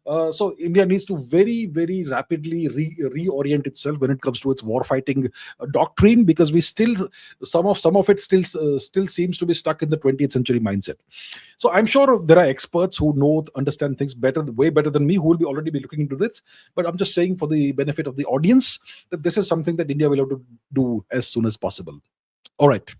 So India needs to very, very rapidly reorient itself when it comes to its war fighting doctrine, because we still some of it still seems to be stuck in the 20th century mindset. So I'm sure there are experts who understand things better, way better than me, who will already be looking into this. But I'm just saying, for the benefit of the audience, that this is something that India will have to do as soon as possible. All right.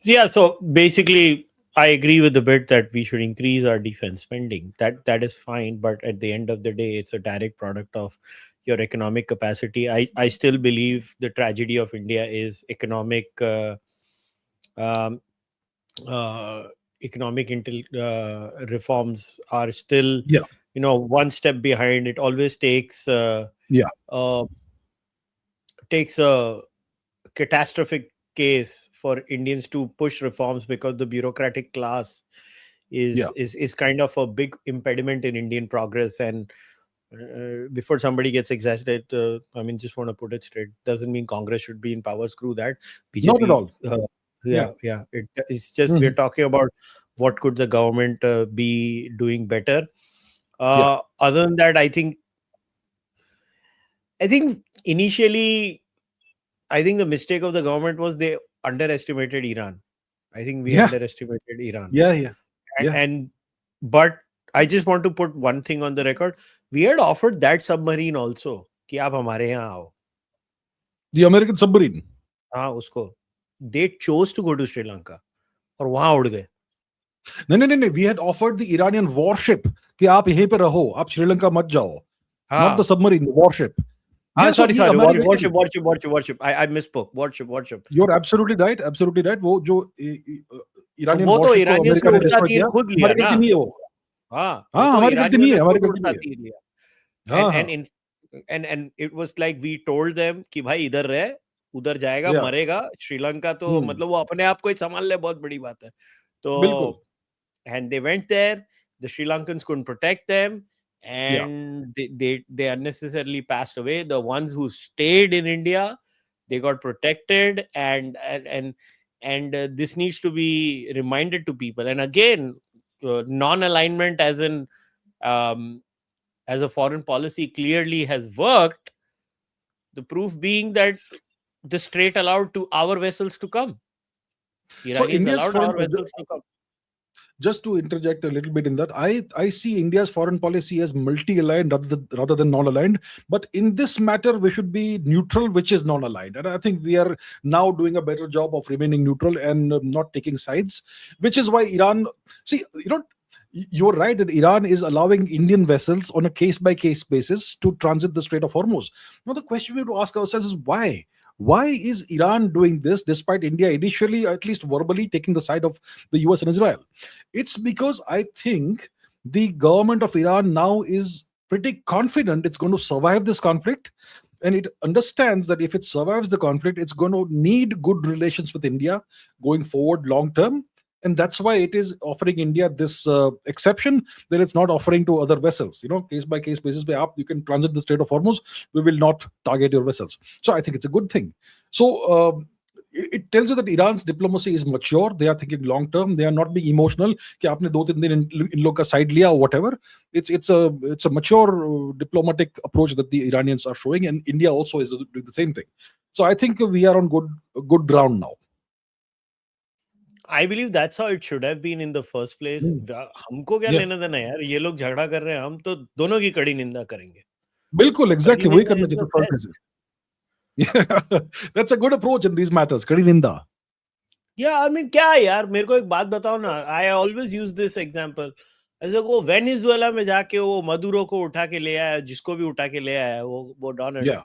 Yeah, so basically, I agree with the bit that we should increase our defense spending. That is fine, but at the end of the day, it's a direct product of your economic capacity. I still believe the tragedy of India is um, uh, reforms are still, Yeah. one step behind. It always Yeah. uh, takes a catastrophic case for Indians to push reforms, because the bureaucratic class Yeah. is kind of a big impediment in Indian progress. And Before somebody gets exaggerated, I mean, just want to put it straight. Doesn't mean Congress should be in power. Screw that. Not at BJP. all. Yeah. Yeah. It's just we're Mhm. talking about what could the government be doing better. Yeah. Other than that, I think initially, I think the mistake of the government was they underestimated Iran. I think we Yeah. underestimated Iran. Yeah. Yeah. Yeah. And but I just want to put one thing on the record. We had offered that submarine also कि आप हमारे यहाँ आओ. The American submarine. हाँ उसको. They chose to go to Sri Lanka और वहां उड़ गए. नहीं नहीं नहीं नहीं, we had offered the Iranian warship कि आप यहीं पे रहो, आप श्रीलंका मत जाओ. Not the हाँ submarine, the warship. हाँ Yeah, so sorry he sorry America. warship. I misspoke. Warship. You're absolutely right. Absolutely right. वो जो तो Iranian वो तो warship को ईरानियों से अमेरिका ने उड़ता destroy तीर किया, खुद लिया हमारी ना. गलती नहीं है वो. हाँ वो हाँ, तो हमारी गलती ईरानियों नहीं ने है, हमारी खुद गलती उड़ता नहीं है. तीर लिया. हाँ and हाँ. and in and it was like we told them कि भाई इधर रह, उधर जाएगा Yeah. मरेगा. श्रीलंका तो हम्म. मतलब वो अपने आप को ही संभाल ले, बहुत बड़ी बात है. बिल्कुल. तो and they went there. The Sri Lankans couldn't protect them, Yeah. and they unnecessarily passed away. The ones who stayed in India, they got protected, and this needs to be reminded to people. And again, non-alignment um, as a foreign policy clearly has worked. The proof being that the Strait allowed to our vessels to come. So Iranians India's allowed foreign, our vessels to come. just to interject a little bit in that, I see India's foreign policy as multi-aligned rather than non-aligned. But in this matter, we should be neutral, which is non-aligned. And I think we are now doing a better job of remaining neutral and not taking sides, which is why Iran. See, you're right that Iran is allowing Indian vessels on a case-by-case basis to transit the Strait of Hormuz. Now, the question we have to ask ourselves is why? Why is Iran doing this despite India initially, at least verbally, taking the side of the US and Israel? It's because I think the government of Iran now is pretty confident it's going to survive this conflict. And it understands that if it survives the conflict, it's going to need good relations with India going forward long term. And that's why it is offering India this exception that it's not offering to other vessels. Case by case basis, you can transit the Strait of Hormuz. We will not target your vessels. So I think it's a good thing. So it tells you that Iran's diplomacy is mature. They are thinking long term. They are not being emotional. कि आपने 2-3 दिन इन लोग का side लिया or whatever. It's a mature diplomatic approach that the Iranians are showing, and India also is doing the same thing. So I think we are on good ground now. I believe that's how it should have been in the first place. हमको क्या Yeah. लेना देना यार, ये लोग झगड़ा कर रहे हैं, हम तो दोनों की कड़ी निंदा करेंगे. बिल्कुल, कड़ी exactly वही निंदा करना is चाहिए the first best. place. Yeah, that's a good approach in these matters. कड़ी निंदा. Yeah, I mean क्या यार, मेरे को एक बात बताओ ना. I always use this example. ऐसे वो वेनेजुएला में जाके वो मदुरो को उठा के ले आया, जिसको भी उठा के ले आया वो डोनाल्ड. Yeah.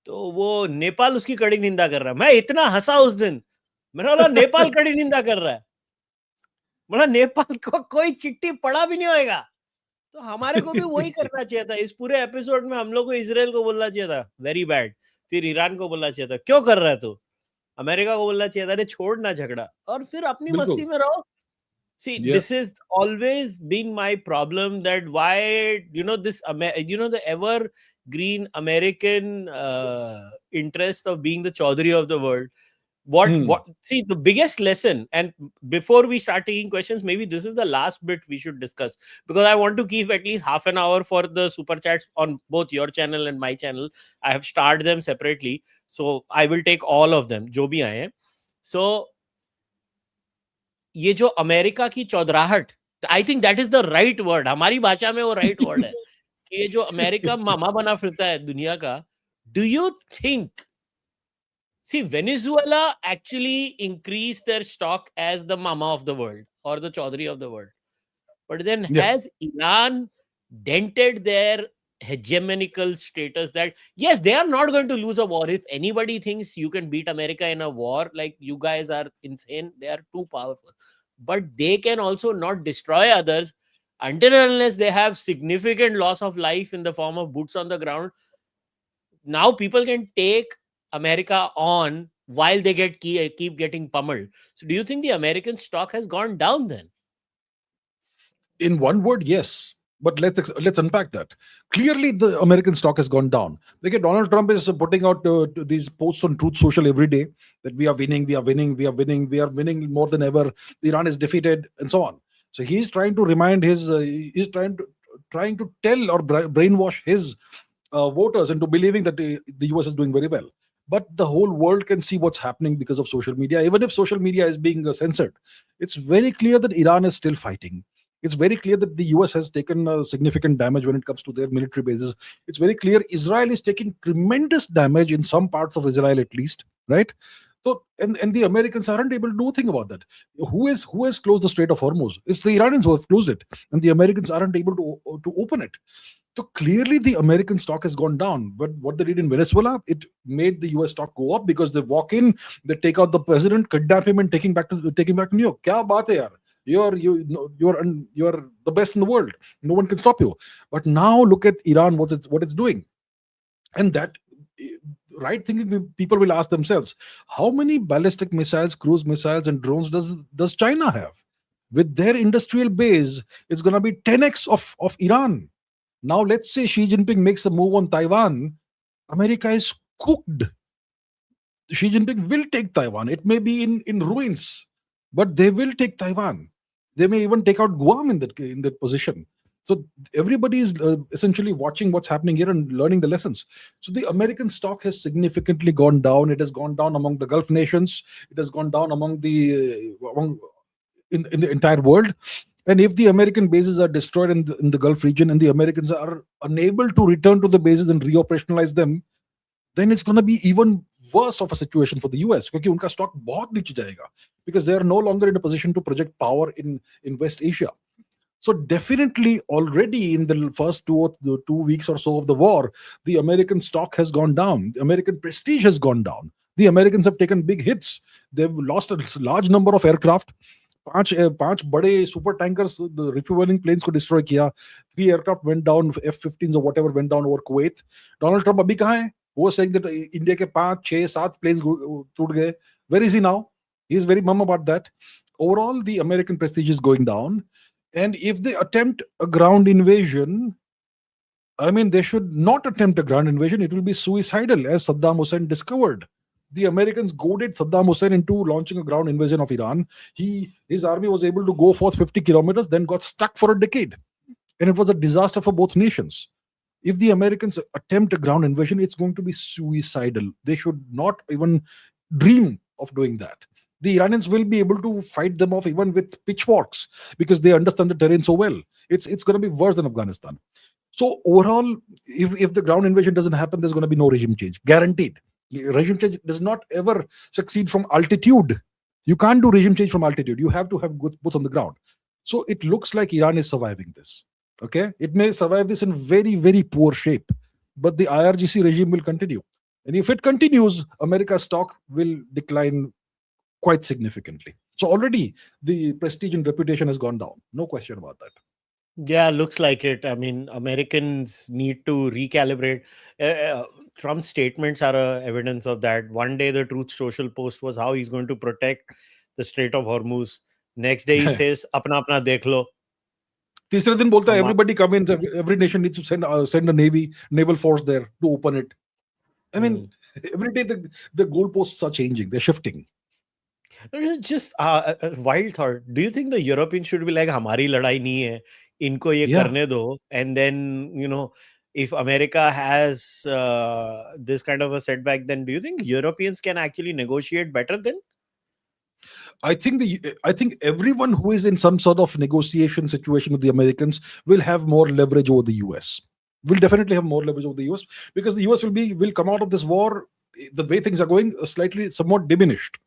तो वो नेपाल उसकी कड़ी निंदा कर रहा है. मैं इतना हंसा उस दिन. मैंने बोला नेपाल कड़ी निंदा कर रहा है. बोला नेपाल को कोई चिट्ठी पढ़ा भी नहीं होएगा. तो हमारे को भी वही करना चाहिए था. इस पूरे एपिसोड में हम लोग को इजराइल को बोलना चाहिए था वेरी बैड, फिर ईरान को बोलना चाहिए था क्यों कर रहा है तू, अमेरिका को बोलना चाहिए था अरे छोड़ ना झगड़ा, और फिर अपनी बिल्कुल. मस्ती में रहो. See, Yeah. this has always been my problem, that why, the ever green American interest of being the Chaudhary of the world. See, the biggest lesson, and before we start taking questions, maybe this is the last bit we should discuss, because I want to keep at least half an hour for the super chats on both your channel and my channel. I have starred them separately, so I will take all of them, जो भी आए हैं. So, ये जो America की चौधराहट, I think that is the right word, हमारी भाषा में वो राइट वर्ड है कि ये जो अमेरिका मामा बना फिरता है दुनिया का. Do you think, see Venezuela actually increase their stock as the मामा ऑफ द वर्ल्ड और द चौधरी of the world, but then has Iran dented their hegemonical status, that yes, they are not going to lose a war. If anybody thinks you can beat America in a war, like, you guys are insane. They are too powerful, but they can also not destroy others until and unless they have significant loss of life in the form of boots on the ground. Now people can take America on while they keep getting pummeled. So do you think the American stock has gone down then? In one word, yes. But let's unpack that. Clearly, the American stock has gone down. Okay, Donald Trump is putting out these posts on Truth Social every day that we are winning, we are winning, we are winning, we are winning more than ever. Iran is defeated, and so on. So he's trying to remind his, he's trying to tell or brainwash his voters into believing that the US is doing very well. But the whole world can see what's happening because of social media. Even if social media is being censored, it's very clear that Iran is still fighting. It's very clear that the US has taken significant damage when it comes to their military bases. It's very clear Israel is taking tremendous damage in some parts of Israel, at least, right? So, and the Americans aren't able to do a thing about that. Who has closed the Strait of Hormuz? It's the Iranians who have closed it, and the Americans aren't able to open it. So clearly, the American stock has gone down. But what they did in Venezuela, it made the US stock go up because they walk in, they take out the president, kidnap him, and take him back to New York. Kya baat hai yaar? You're the best in the world. No one can stop you. But now look at Iran, what it's doing, and that eh, right thinking people will ask themselves, how many ballistic missiles, cruise missiles, and drones does China have? With their industrial base, it's going to be 10x of Iran. Now, let's say Xi Jinping makes a move on Taiwan. America is cooked. Xi Jinping will take Taiwan. It may be in ruins, but they will take Taiwan. They may even take out Guam in that position. So everybody is essentially watching what's happening here and learning the lessons. So the American stock has significantly gone down. It has gone down among the Gulf nations. It has gone down among in the entire world. And if the American bases are destroyed in the Gulf region and the Americans are unable to return to the bases and reoperationalize them, then it's going to be even worse of a situation for the US, क्योंकि उनका stock बहुत नीचे जाएगा, because they are no longer in a position to project power in West Asia. So definitely already in the first 2 weeks or so of the war, the American stock has gone down. The American prestige has gone down. The Americans have taken big hits. They've lost a large number of aircraft. पांच बड़े super tankers refuelling planes को destroy किया. 3 aircraft went down, F-15s or whatever went down over Kuwait. Donald Trump अभी कहाँ है? वो saying that India के 5, 6, 7 planes टूट गए. Where is he now? He is very mum about that. Overall, the American prestige is going down. And if they attempt a ground invasion, I mean, they should not attempt a ground invasion. It will be suicidal, as Saddam Hussein discovered. The Americans goaded Saddam Hussein into launching a ground invasion of Iran. His army was able to go forth 50 kilometers, then got stuck for a decade. And it was a disaster for both nations. If the Americans attempt a ground invasion, it's going to be suicidal. They should not even dream of doing that. The Iranians will be able to fight them off even with pitchforks because they understand the terrain so well. It's going to be worse than Afghanistan. So overall, if the ground invasion doesn't happen, there's going to be no regime change, guaranteed. Regime change does not ever succeed from altitude. You can't do regime change from altitude. You have to have good boots on the ground. So it looks like Iran is surviving this. Okay, it may survive this in very, very poor shape, but the IRGC regime will continue. And if it continues, America's stock will decline quite significantly. So already the prestige and reputation has gone down. No question about that. Yeah, looks like it. I mean, Americans need to recalibrate. Trump's statements are evidence of that. One day, the Truth Social post was how he's going to protect the Strait of Hormuz. Next day, he says, "Apna apna dekh lo." तीसरे दिन बोलता है everybody come in, every nation needs to send a naval force there to open it. I mean, every day the goalposts are changing, they're shifting. Just a wild thought. Do you think the Europeans should be like, हमारी लड़ाई नहीं है, इनको ये Yeah. करने दो, and then if America has this kind of a setback, then do you think Europeans can actually negotiate better then? I think everyone who is in some sort of negotiation situation with the Americans will have more leverage over the US. Will definitely have more leverage over the US because the US will come out of this war, the way things are going, somewhat diminished.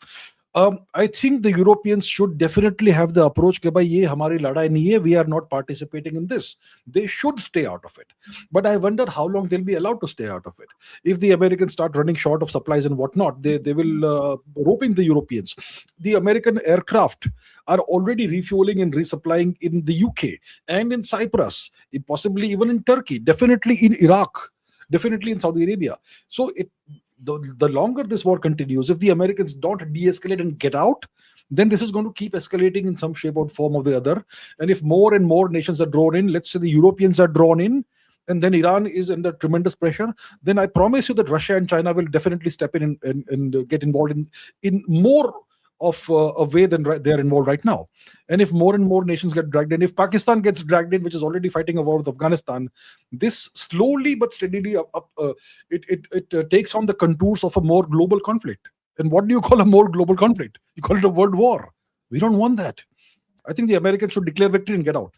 I think the Europeans should definitely have the approach कि भाई ये हमारी लड़ाई नहीं है, we are not participating in this. They should stay out of it. But I wonder how long they'll be allowed to stay out of it. If the Americans start running short of supplies and whatnot, they will rope in the Europeans. The American aircraft are already refueling and resupplying in the UK and in Cyprus, possibly even in Turkey, definitely in Iraq, definitely in Saudi Arabia. So the longer this war continues, if the Americans don't de-escalate and get out, then this is going to keep escalating in some shape or form of the other. And if more and more nations are drawn in, let's say the Europeans are drawn in, and then Iran is under tremendous pressure, then I promise you that Russia and China will definitely step in and get involved in more of a way than they are involved right now. And if more and more nations get dragged in, if Pakistan gets dragged in, which is already fighting a war with Afghanistan, this slowly but steadily it takes on the contours of a more global conflict. And what do you call a more global conflict? You call it a world war. We don't want that. I think the Americans should declare victory and get out.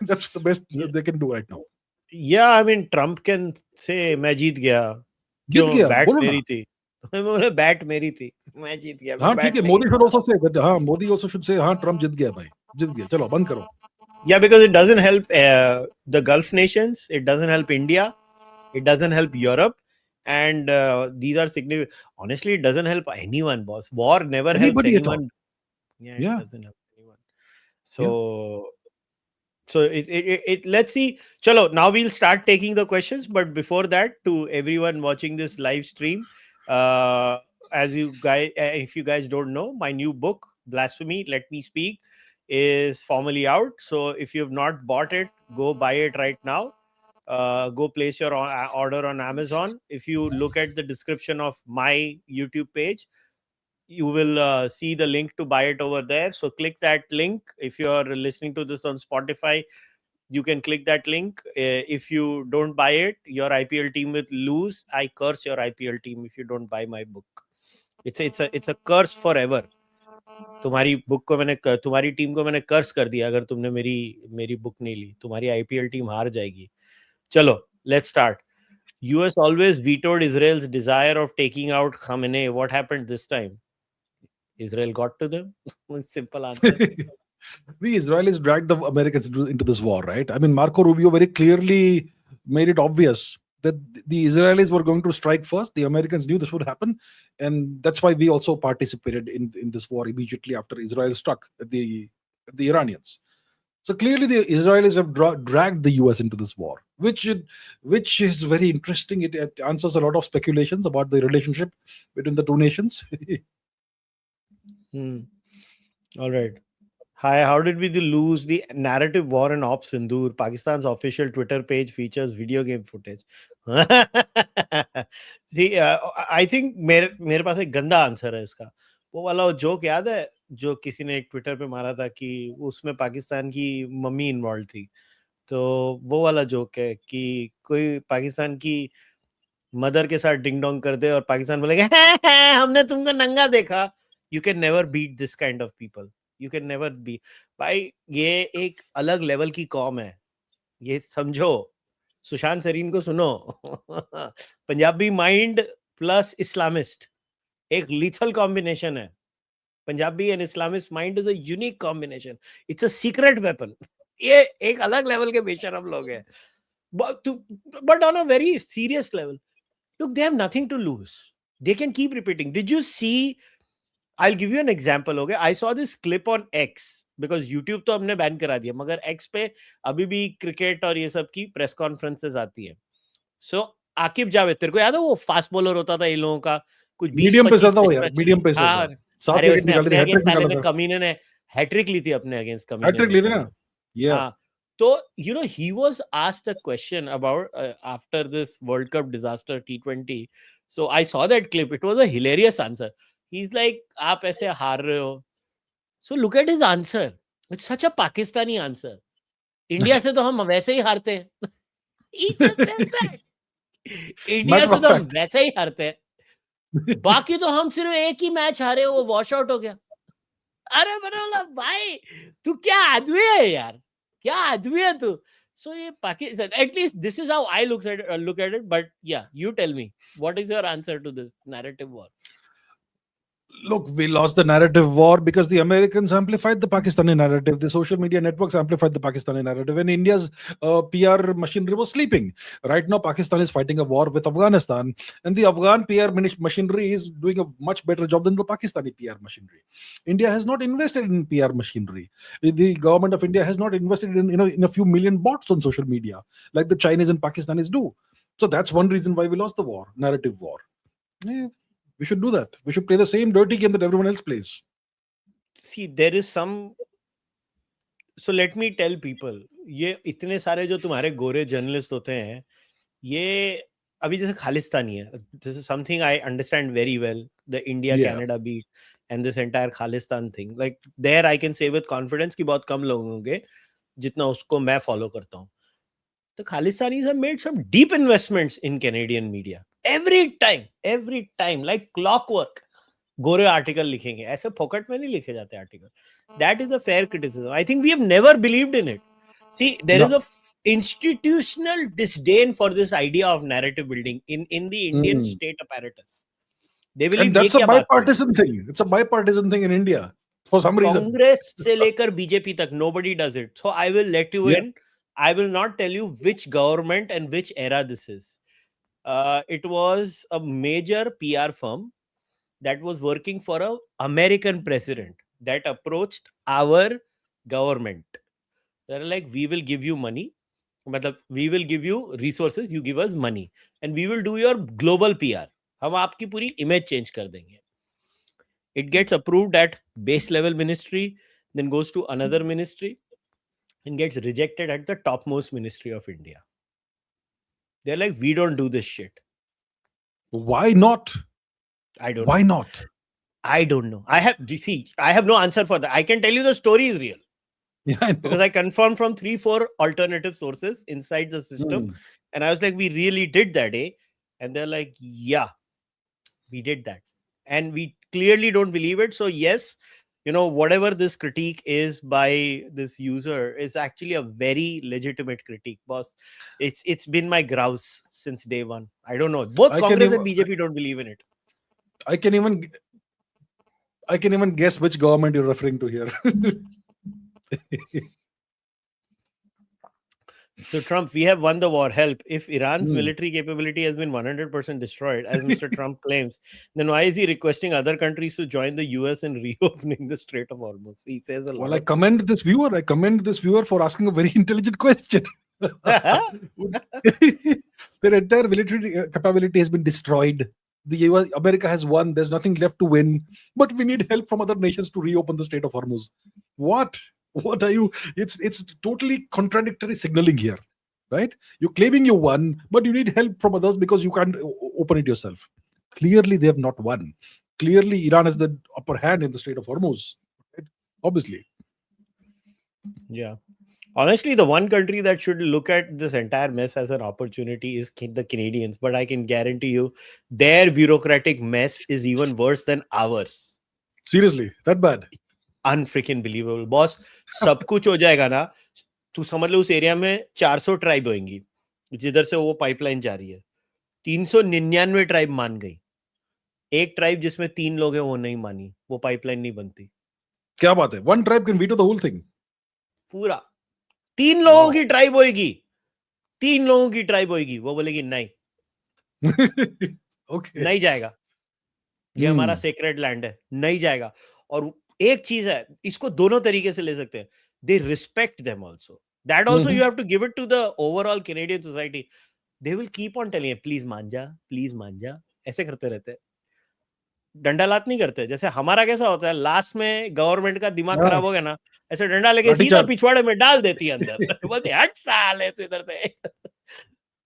That's the best Yeah, they can do right now. yeah, I mean, Trump can say मैं जीत गया, जीत क्यों गया bat बोलो ना. मेरी थी. बोले bat मेरी थी, मैं जीत गया, हाँ ठीक बैट है. मेरी मोदी थी. should also say that. हाँ, मोदी also should say हाँ ट्रम्प जीत गया भाई, जीत गया, चलो बंद करो. Yeah, because it doesn't help the Gulf nations, it doesn't help India, it doesn't help Europe, and these are significant. Honestly, it doesn't help anyone, boss. War never helps Anybody at all. anyone. Yeah, it Yeah, doesn't help anyone. yeah. So it let's see. Chalo, now we'll start taking the questions, but before that, to everyone watching this live stream, uh as you guys, if you guys don't know, my new book, Blasphemy, Let Me Speak, is formally out. So if you've not bought it, go buy it right now. Go place your order on Amazon. If you look at the description of my YouTube page, you will see the link to buy it over there. So click that link. If you are listening to this on Spotify, you can click that link. If you don't buy it, your IPL team will lose. I curse your IPL team if you don't buy my book. It's a curse forever. तुम्हारी book को मैंने तुम्हारी team को मैंने कर्स कर दिया अगर तुमने मेरी मेरी बुक नहीं ली. तुम्हारी आईपीएल टीम हार जाएगी. चलो, let's start. US always vetoed Israel's desire of taking out Khamenei. What happened this time? Israel got to them. Simple answer. The Israelis dragged the Americans into this war, right? I mean, Marco Rubio very clearly made it obvious that the Israelis were going to strike first. The Americans knew this would happen, and that's why we also participated in this war immediately after Israel struck at the Iranians. So clearly, the Israelis have dragged the US into this war, which is very interesting. It answers a lot of speculations about the relationship between the two nations. All right. Hi, how did we lose the narrative war in Op Sindoor? Pakistan's official Twitter page features video game footage. See, I think मेरे पास एक गंदा answer है इसका. वो वाला joke याद है जो किसी ने एक ट्विटर पे मारा था कि उसमें पाकिस्तान की मम्मी इन्वॉल्व थी. तो वो वाला जोक है कि कोई पाकिस्तान की मदर के साथ डिंग डोंग कर दे और पाकिस्तान बोलेगा हमने तुमको नंगा देखा. You can never beat this kind of people. You can never be. भाई ये एक अलग लेवल की कॉम है, ये समझो. सुशांत सरीन को सुनो. पंजाबी माइंड प्लस इस्लामिस्ट एक लीथल कॉम्बिनेशन है. Punjabi and Islamist mind is a unique combination. It's a secret weapon. ये एक अलग लेवल के बेशरम लोग हैं. But on a very serious level, look, they have nothing to lose. They can keep repeating. Did you see? I'll give you an example. Okay, I saw this clip on X because YouTube तो हमने ban करा दिया, मगर X पे अभी भी cricket और ये सब की प्रेस कॉन्फ्रेंसेस आती है. So आकिब जावेद, तेरे को याद है वो फास्ट बॉलर होता था इन लोगों का, कुछ मीडियम पेसर 20-25 था वो टेस्ट यार, मैच. मीडियम पेसर हाँ, था. 7 अरे विकेट उसने निकाले थे, अपने हैट्रिक अगेंस्ट साले निकाला ने था. कमीने ने हैट्रिक ली थी अपने अगेंस्ट कमीने हैट्रिक ने ली थी साले. ना. या हाँ. So, he was asked a question about after this World Cup disaster T20. So I saw that clip. It was a hilarious answer. He's like, "आप ऐसे हार रहे हो." So look at his answer. It's such a Pakistani answer. India से तो हम वैसे ही हारते हैं. He just said that. India matter से ऑफ तो हम फैक्ट. वैसे ही हारते हैं. बाकी तो हम सिर्फ एक ही मैच हारे, वो वॉश आउट हो गया. अरे बोला भाई तू क्या आदमी है यार, क्या आदमी है तू. So ये Pakistan, at least this is how I look at it. But yeah, you tell me, what is your answer to this narrative war? Look, we lost the narrative war because the Americans amplified the Pakistani narrative. The social media networks amplified the Pakistani narrative, and India's PR machinery was sleeping. Right now, Pakistan is fighting a war with Afghanistan, and the Afghan PR machinery is doing a much better job than the Pakistani PR machinery. India has not invested in PR machinery. The government of India has not invested in a few million bots on social media like the Chinese and Pakistanis do. So that's one reason why we lost the war, narrative war. Yeah, we should do that. We should play the same dirty game that everyone else plays. see, there is some. So let me tell people, ये इतने सारे जो तुम्हारे गोरे journalist होते हैं, ये अभी जैसे खालिस्तानी है, this is something I understand very well, the India Yeah. Canada beat and this entire Khalistan thing. Like there I can say with confidence कि बहुत कम लोग होंगे जितना उसको मैं फॉलो करता हूँ. The Khalistanis have made some deep investments in Canadian media. Every time, like clockwork. Gore article लिखेंगे, ऐसे फोकट में नहीं लिखे जाते article. That is a fair criticism. I think we have never believed in it. See, there is No. a institutional disdain for this idea of narrative building in the Indian state apparatus. They believe And that's ये a क्या बात है? bipartisan thing. It's a bipartisan thing in India for some reason. Congress से लेकर BJP तक nobody does it. So I will let you Yeah. in. I will not tell you which government and which era this is. It was a major PR firm that was working for an American president that approached our government. They're like, we will give you money. We will give you resources, you give us money. And we will do your global PR. हम आपकी पूरी image change कर देंगे. It gets approved at base level ministry, then goes to another ministry, and gets rejected at the topmost ministry of India. They're like, we don't do this shit. Why not? I don't Why know. not? I don't know. I have no answer for that. I can tell you the story is real. Yeah, I know. Because I confirmed from 3-4 alternative sources inside the system. And I was like, we really did that, eh? And they're like, yeah, we did that. And we clearly don't believe it. So yes, whatever this critique is by this user is actually a very legitimate critique, boss. It's been my grouse since day one. I don't know. Both Congress and BJP don't believe in it. I can even guess which government you're referring to here. So Trump, we have won the war. Help. If Iran's military capability has been 100% destroyed, as Mr. Trump claims, then why is he requesting other countries to join the US in reopening the Strait of Hormuz? He says a lot. Well, I commend this viewer for asking a very intelligent question. Their entire military capability has been destroyed. The US, America has won. There's nothing left to win. But we need help from other nations to reopen the Strait of Hormuz. What are you? It's totally contradictory signaling here, right? You're claiming you won, but you need help from others because you can't open it yourself. Clearly, they have not won. Clearly, Iran has the upper hand in the Strait of Hormuz. Right? Obviously. Yeah. Honestly, the one country that should look at this entire mess as an opportunity is the Canadians. But I can guarantee you, their bureaucratic mess is even worse than ours. Seriously, that bad? Unfreaking believable. Boss, सब कुछ हो जाएगा ना, तू समझ लो उस area में 400 tribe होंगी जिधर से वो पाइपलाइन जा रही है. 399 ट्राइब मान गई. एक ट्राइब जिसमें 3 लोग हैं वो नहीं मानी. वो पाइपलाइन नहीं बनती. क्या बात है? One tribe can veto the whole thing. पूरा 3 लोगों की ट्राइब होगी. 3 लोगों की ट्राइब होगी. वो बोलेगी नहीं. Okay. नहीं जाएगा. ये हमारा सेक्रेड लैंड है. नहीं जाएगा. और एक चीज है, इसको दोनों तरीके से ले सकते हैं. They respect them also. That also you have to give it to the overall Canadian society. They will keep on telling you, please मान जा. ऐसे करते रहते हैं. डंडा लात नहीं करते. जैसे हमारा कैसा होता है, लास्ट में गवर्नमेंट का दिमाग खराब हो गया ना, ऐसे डंडा लेके सीधा पिछवाड़े में डाल देती है अंदर. बोलते हट साले तू इधर से.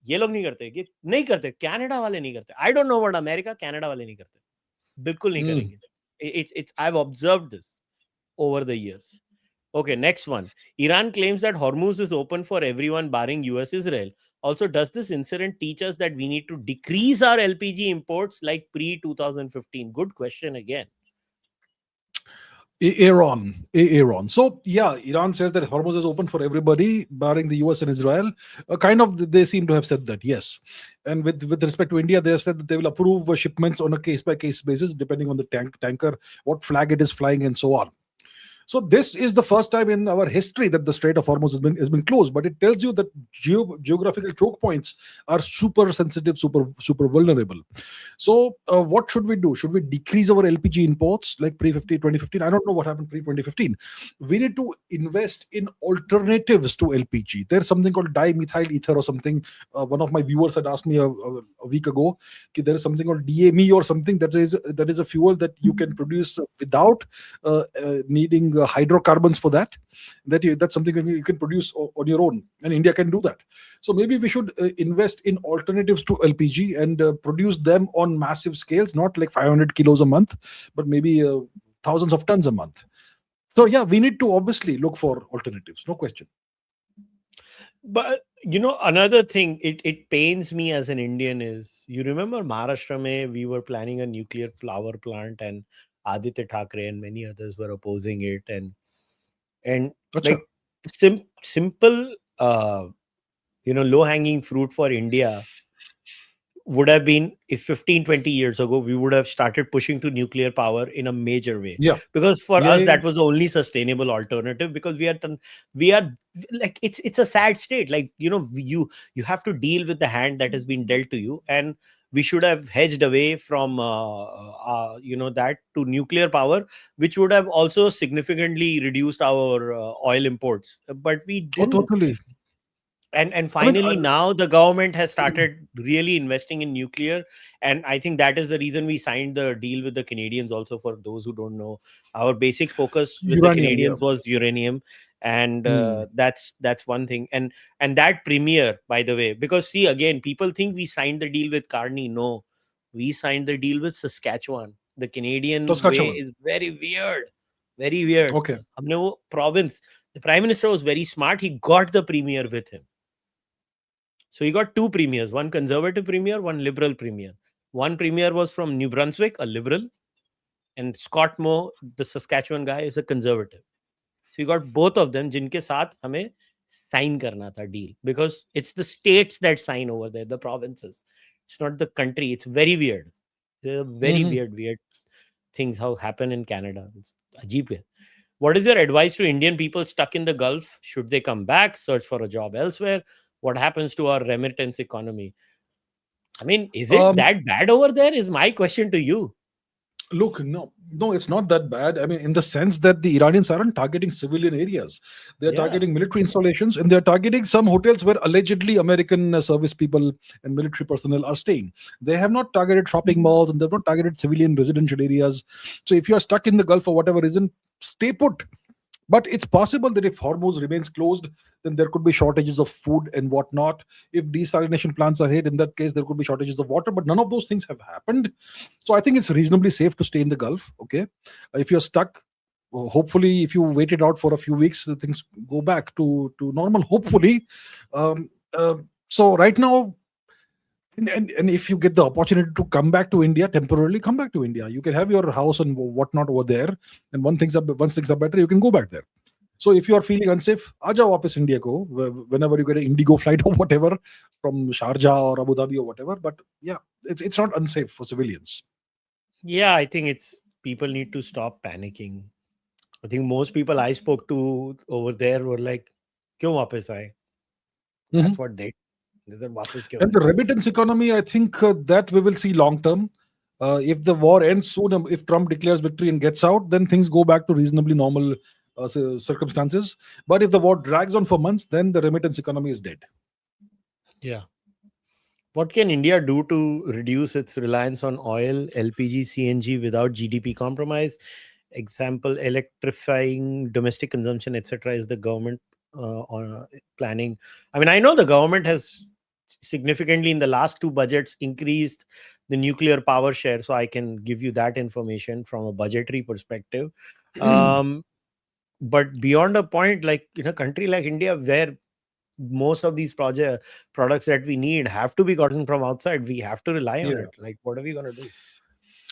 ये लोग नहीं करते. ये नहीं करते. कनाडा वाले नहीं करते. I don't know about America. Canada वाले नहीं करते. बिल्कुल नहीं करेंगे. It's I've observed this over the years. Okay, next one. Iran claims that Hormuz is open for everyone barring US Israel. Also, does this incident teach us that we need to decrease our LPG imports like pre-2015? Good question again. Aaron. So, yeah, Iran says that Hormuz is open for everybody, barring the US and Israel. They seem to have said that, yes. And with respect to India, they have said that they will approve shipments on a case-by-case basis, depending on the tanker, what flag it is flying, and so on. So this is the first time in our history that the Strait of Hormuz has been closed. But it tells you that geographical choke points are super sensitive, super vulnerable. So what should we do? Should we decrease our LPG imports like pre 2015? I don't know what happened pre 2015. We need to invest in alternatives to LPG. There's something called dimethyl ether or something. One of my viewers had asked me a week ago. There is something called DME or something that is a fuel that you can produce without needing hydrocarbons for that. That's something you can produce on your own, and India can do that. So maybe we should invest in alternatives to LPG and produce them on massive scales, not like 500 kilos a month, but maybe thousands of tons a month. So yeah, we need to obviously look for alternatives, no question. But another thing, it pains me as an Indian is, you remember Maharashtra mein, we were planning a nuclear power plant, and Aditya Thackeray and many others were opposing it, and Acha. like simple low hanging fruit for India would have been, if 15-20 years ago we would have started pushing to nuclear power in a major way, Yeah, because for yeah, us yeah. that was the only sustainable alternative, because we are like, it's a sad state, like, you have to deal with the hand that has been dealt to you, and we should have hedged away from that to nuclear power, which would have also significantly reduced our oil imports, but we Oh, didn't. totally. And I mean, finally now the government has started really investing in nuclear, and I think that is the reason we signed the deal with the Canadians also. For those who don't know, our basic focus with the uranium, yeah. Canadians was uranium, and Hmm. that's one thing. And that premier, by the way, because see, again, people think we signed the deal with Carney. No, we signed the deal with Saskatchewan. The Canadian way Saskatchewan. is very weird, very weird. Okay. हमने वो province, the prime minister was very smart, he got the premier with him. So he got two premiers, one conservative premier, one liberal premier. One premier was from New Brunswick, a liberal, and Scott Moe, the Saskatchewan guy, is a conservative. So you got both of them, जिनके साथ हमें sign करना था deal, because it's the states that sign over there, the provinces. It's not the country. It's very weird. There are very Hmm. weird things how happen in Canada. It's अजीब है. What is your advice to Indian people stuck in the Gulf? Should they come back, search for a job elsewhere? What happens to our remittance economy? I mean, is it Um, that bad over there? Is my question to you. Look, no, it's not that bad. I mean, in the sense that the Iranians aren't targeting civilian areas, they're Yeah. targeting military installations, and they're targeting some hotels where allegedly American service people and military personnel are staying. They have not targeted shopping malls, and they've not targeted civilian residential areas. So if you are stuck in the Gulf for whatever reason, stay put. But it's possible that if Hormuz remains closed, then there could be shortages of food and whatnot. If desalination plants are hit, in that case, there could be shortages of water. But none of those things have happened. So I think it's reasonably safe to stay in the Gulf. Okay. If you're stuck, hopefully, if you wait it out for a few weeks, things go back to normal. Hopefully. Um, so right now, and if you get the opportunity to come back to India temporarily, come back to India. You can have your house and whatnot over there. And once things are better, you can go back there. So if you are feeling unsafe, aja wapis India ko whenever you get an Indigo flight or whatever from Sharjah or Abu Dhabi or whatever. But yeah, it's not unsafe for civilians. Yeah, I think it's people need to stop panicking. I think most people I spoke to over there were like, क्यों वापस आए? Mhm. That's what they said, वापस क्यों And आए? the remittance economy, I think that we will see long term. If the war ends soon, if Trump declares victory and gets out, then things go back to reasonably normal circumstances. But if the war drags on for months, then the remittance economy is dead. Yeah. What can India do to reduce its reliance on oil, LPG, CNG without GDP compromise? Example, electrifying domestic consumption, etc. Is the government planning? I mean, I know the government has significantly in the last two budgets increased the nuclear power share, so I can give you that information from a budgetary perspective. Um, but beyond a point, like in a country like India, where most of these products that we need have to be gotten from outside, we have to rely on Yeah. it. Like, what are we going to do?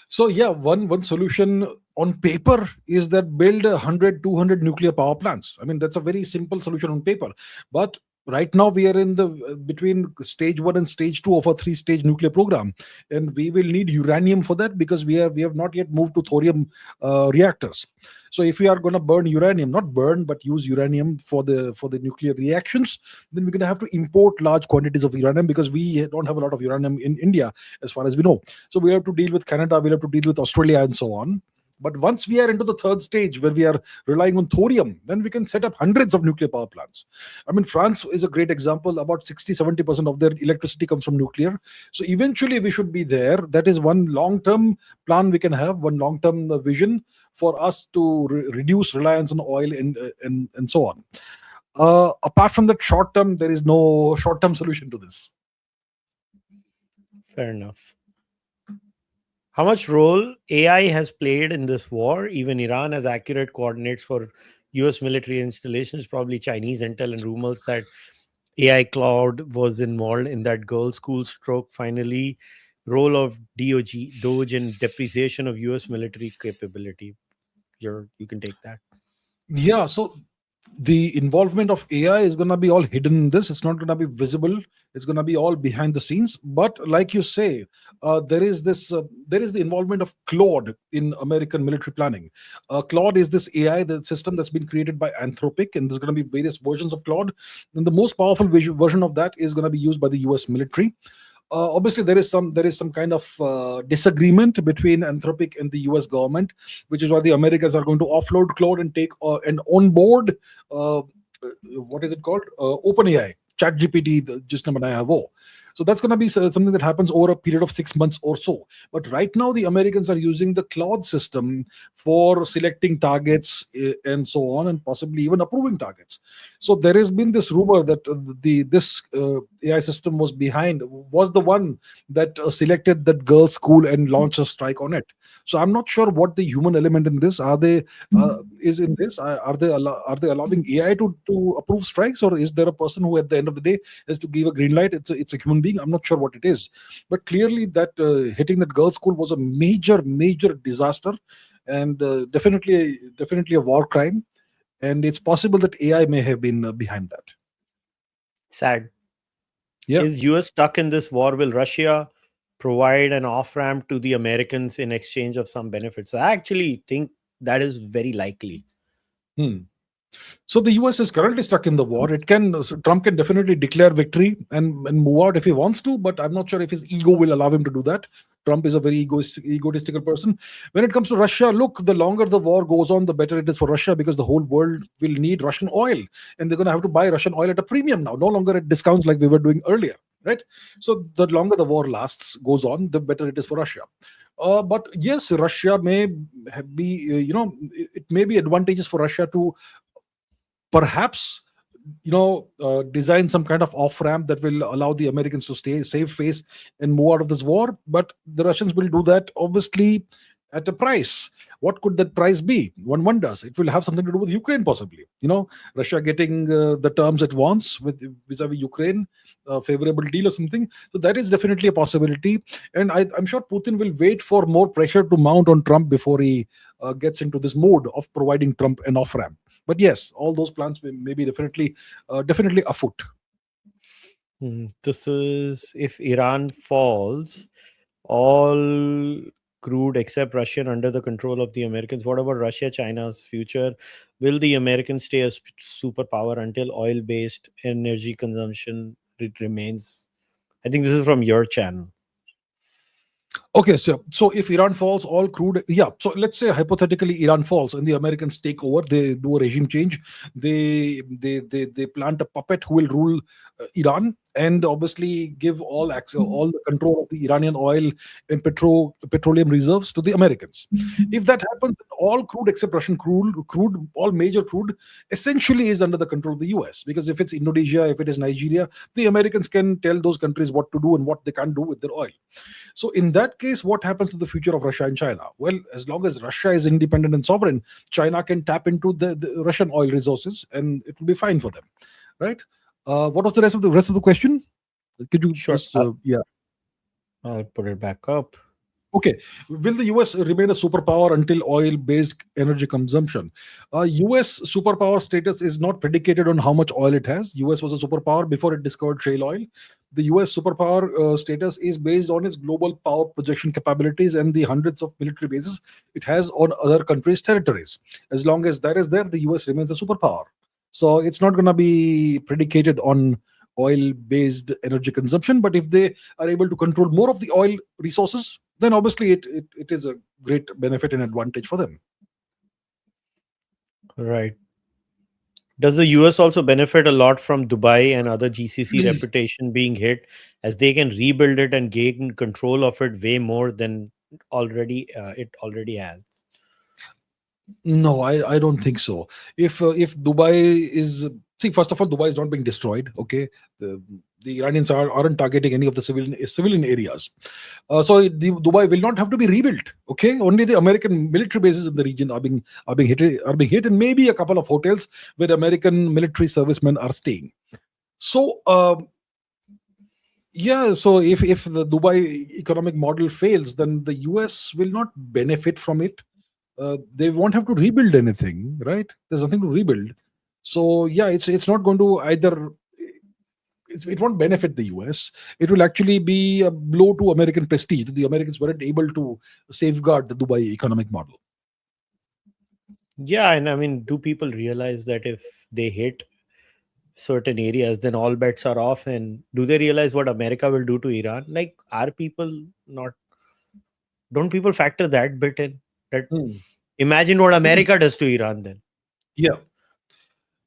So yeah, one solution on paper is that build 100, 200 nuclear power plants. I mean, that's a very simple solution on paper. But Right now we are in the between stage 1 and stage 2 of a 3 stage nuclear program, and we will need uranium for that, because we have not yet moved to thorium reactors. So if we are going to burn uranium, not burn but use uranium for the nuclear reactions, then we're going to have to import large quantities of uranium, because we don't have a lot of uranium in India as far as we know. So we have to deal with Canada, we'll have to deal with Australia, and so on. But once we are into the third stage where we are relying on thorium, then we can set up hundreds of nuclear power plants. I mean, France is a great example. About 60-70% of their electricity comes from nuclear. So eventually we should be there. That is one long term plan we can have, one long term vision for us to reduce reliance on oil, and so on. Apart from that, short term, there is no short term solution to this. Fair enough. How much role AI has played in this war? Even Iran has accurate coordinates for US military installations, probably Chinese intel, and rumors that AI cloud was involved in that girls' school stroke. Finally, role of Doge in depreciation of US military capability. You can take that. Yeah, so the involvement of AI is going to be all hidden in this. It's not going to be visible. It's going to be all behind the scenes. But like you say, there is the involvement of Claude in American military planning. Claude is this AI, the system that's been created by Anthropic, and there's going to be various versions of Claude. And the most powerful version of that is going to be used by the US military. Obviously there is some kind of disagreement between Anthropic and the US government, which is why the Americans are going to offload Claude and take an onboard what is it called, OpenAI, ChatGPT, जिसने बनाया है वो. So that's going to be something that happens over a period of 6 months or so. But right now, the Americans are using the Claude system for selecting targets, and so on, and possibly even approving targets. So there has been this rumor that this AI system was the one that selected that girls' school and launched a strike on it. So I'm not sure what the human element in this is in this. Are they allowing AI to approve strikes, or is there a person who at the end of the day has to give a green light? It's a human being. I'm not sure what it is, but clearly that hitting that girls' school was a major disaster, and definitely a war crime. And it's possible that AI may have been behind that. Sad. Yeah. Is US stuck in this war? Will Russia provide an off ramp to the Americans in exchange of some benefits? I actually think that is very likely. So the US is currently stuck in the war. Trump can definitely declare victory and move out if he wants to, but I'm not sure if his ego will allow him to do that. Trump is a very egotistical person. When it comes to Russia, look, the longer the war goes on, the better it is for Russia, because the whole world will need Russian oil, and they're going to have to buy Russian oil at a premium now, no longer at discounts like we were doing earlier, right? So the longer the war goes on, the better it is for Russia. But yes, Russia may be, it may be advantageous for Russia to perhaps design some kind of off ramp that will allow the Americans to save face and move out of this war. But the Russians will do that obviously at a price. What could that price be? One wonders. It will have something to do with Ukraine, possibly. Russia getting the terms it wants with vis-a-vis Ukraine, a favorable deal or something. So that is definitely a possibility. And I'm sure Putin will wait for more pressure to mount on Trump before he gets into this mode of providing Trump an off ramp. But yes, all those plans may be definitely afoot. This is if Iran falls, all crude except Russian under the control of the Americans. What about Russia, China's future? Will the Americans stay a superpower until oil-based energy consumption remains? I think this is from your channel. Okay, so if Iran falls, all crude, yeah. So let's say hypothetically Iran falls and the Americans take over, they do a regime change, they plant a puppet who will rule Iran, and obviously give all access, all the control of the Iranian oil and petroleum reserves to the Americans. If that happens, all crude except Russian crude, all major crude essentially is under the control of the US. Because if it's Indonesia, if it is Nigeria, the Americans can tell those countries what to do and what they can't do with their oil. So in that case, what happens to the future of Russia and China? Well, as long as Russia is independent and sovereign, China can tap into the Russian oil resources, and it will be fine for them, right? What was the rest of the question? Could you Sure. just, yeah? I'll put it back up. Okay, will the US remain a superpower until oil based energy consumption? US superpower status is not predicated on how much oil it has. US was a superpower before it discovered shale oil. The US superpower status is based on its global power projection capabilities and the hundreds of military bases it has on other countries' territories. As long as that is there, the US remains a superpower. So it's not going to be predicated on oil based energy consumption. But if they are able to control more of the oil resources, then obviously it is a great benefit and advantage for them. Right. Does the US also benefit a lot from Dubai and other GCC reputation being hit, as they can rebuild it and gain control of it way more than already it already has? No, I don't think so. If Dubai is, see, first of all, Dubai is not being destroyed. Okay, the Iranians aren't targeting any of the civilian areas, so Dubai will not have to be rebuilt. Okay, only the American military bases in the region are being hit, and maybe a couple of hotels where American military servicemen are staying. So yeah, so if the Dubai economic model fails, then the US will not benefit from it. They won't have to rebuild anything, right? There's nothing to rebuild. So yeah, it's not going to either. It won't benefit the US. It will actually be a blow to American prestige. The Americans weren't able to safeguard the Dubai economic model. Yeah, and I mean, do people realize that if they hit certain areas, then all bets are off? And do they realize what America will do to Iran? Like, are people not? Don't people factor that bit in? That Hmm. imagine what America does to Iran then. Yeah.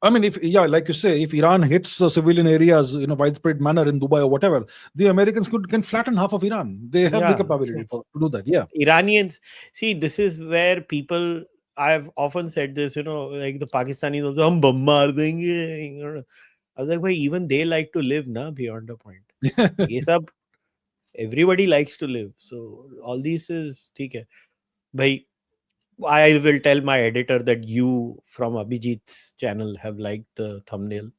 I mean, if yeah, like you say, if Iran hits civilian areas in a widespread manner in Dubai or whatever, the Americans can flatten half of Iran. They have the Yeah, capability so to do that. Yeah. Iranians, see, this is where people. I've often said this, like the Pakistanis also, hum bam maar denge. I was like, why even they like to live, na, beyond a point. Ye sab, everybody likes to live. So all this is, theek hai. Bhai, I will tell my editor that you from Abhijit's channel have liked the thumbnail.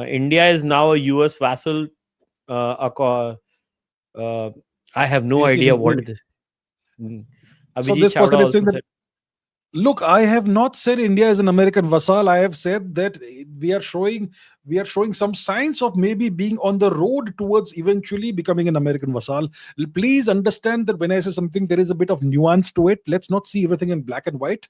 India is now a US vassal. Uh, I have no Is idea even what going. it is. Mm. So Abhijit this Chavda person is saying also that, said, look, I have not said India is an American vassal. I have said that we are showing some signs of maybe being on the road towards eventually becoming an American vassal. Please understand that when I say something, there is a bit of nuance to it. Let's not see everything in black and white.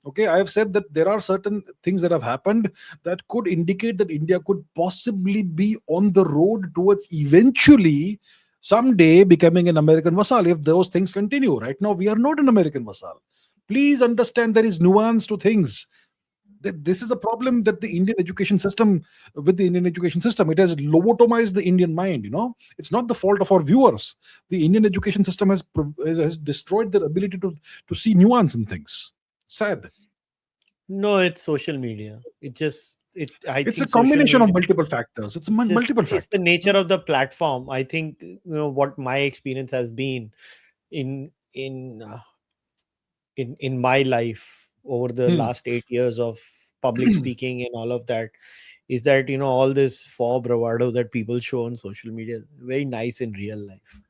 Okay, I have said that there are certain things that have happened that could indicate that India could possibly be on the road towards eventually someday becoming an American vassal if those things continue. Right now, we are not an American vassal. Please understand there is nuance to things. That this is a problem that the Indian education system, with the Indian education system, it has lobotomized the Indian mind. It's not the fault of our viewers. The Indian education system has destroyed their ability to see nuance in things. Sad. no, it's social media. I It's a think social combination of media, multiple factors. It's multiple it's the factors. nature of the platform. I think, what my experience has been in in uh, in my life over the Hmm. last 8 years of public speaking and all of that, is that all this for bravado that people show on social media is very nice in real life.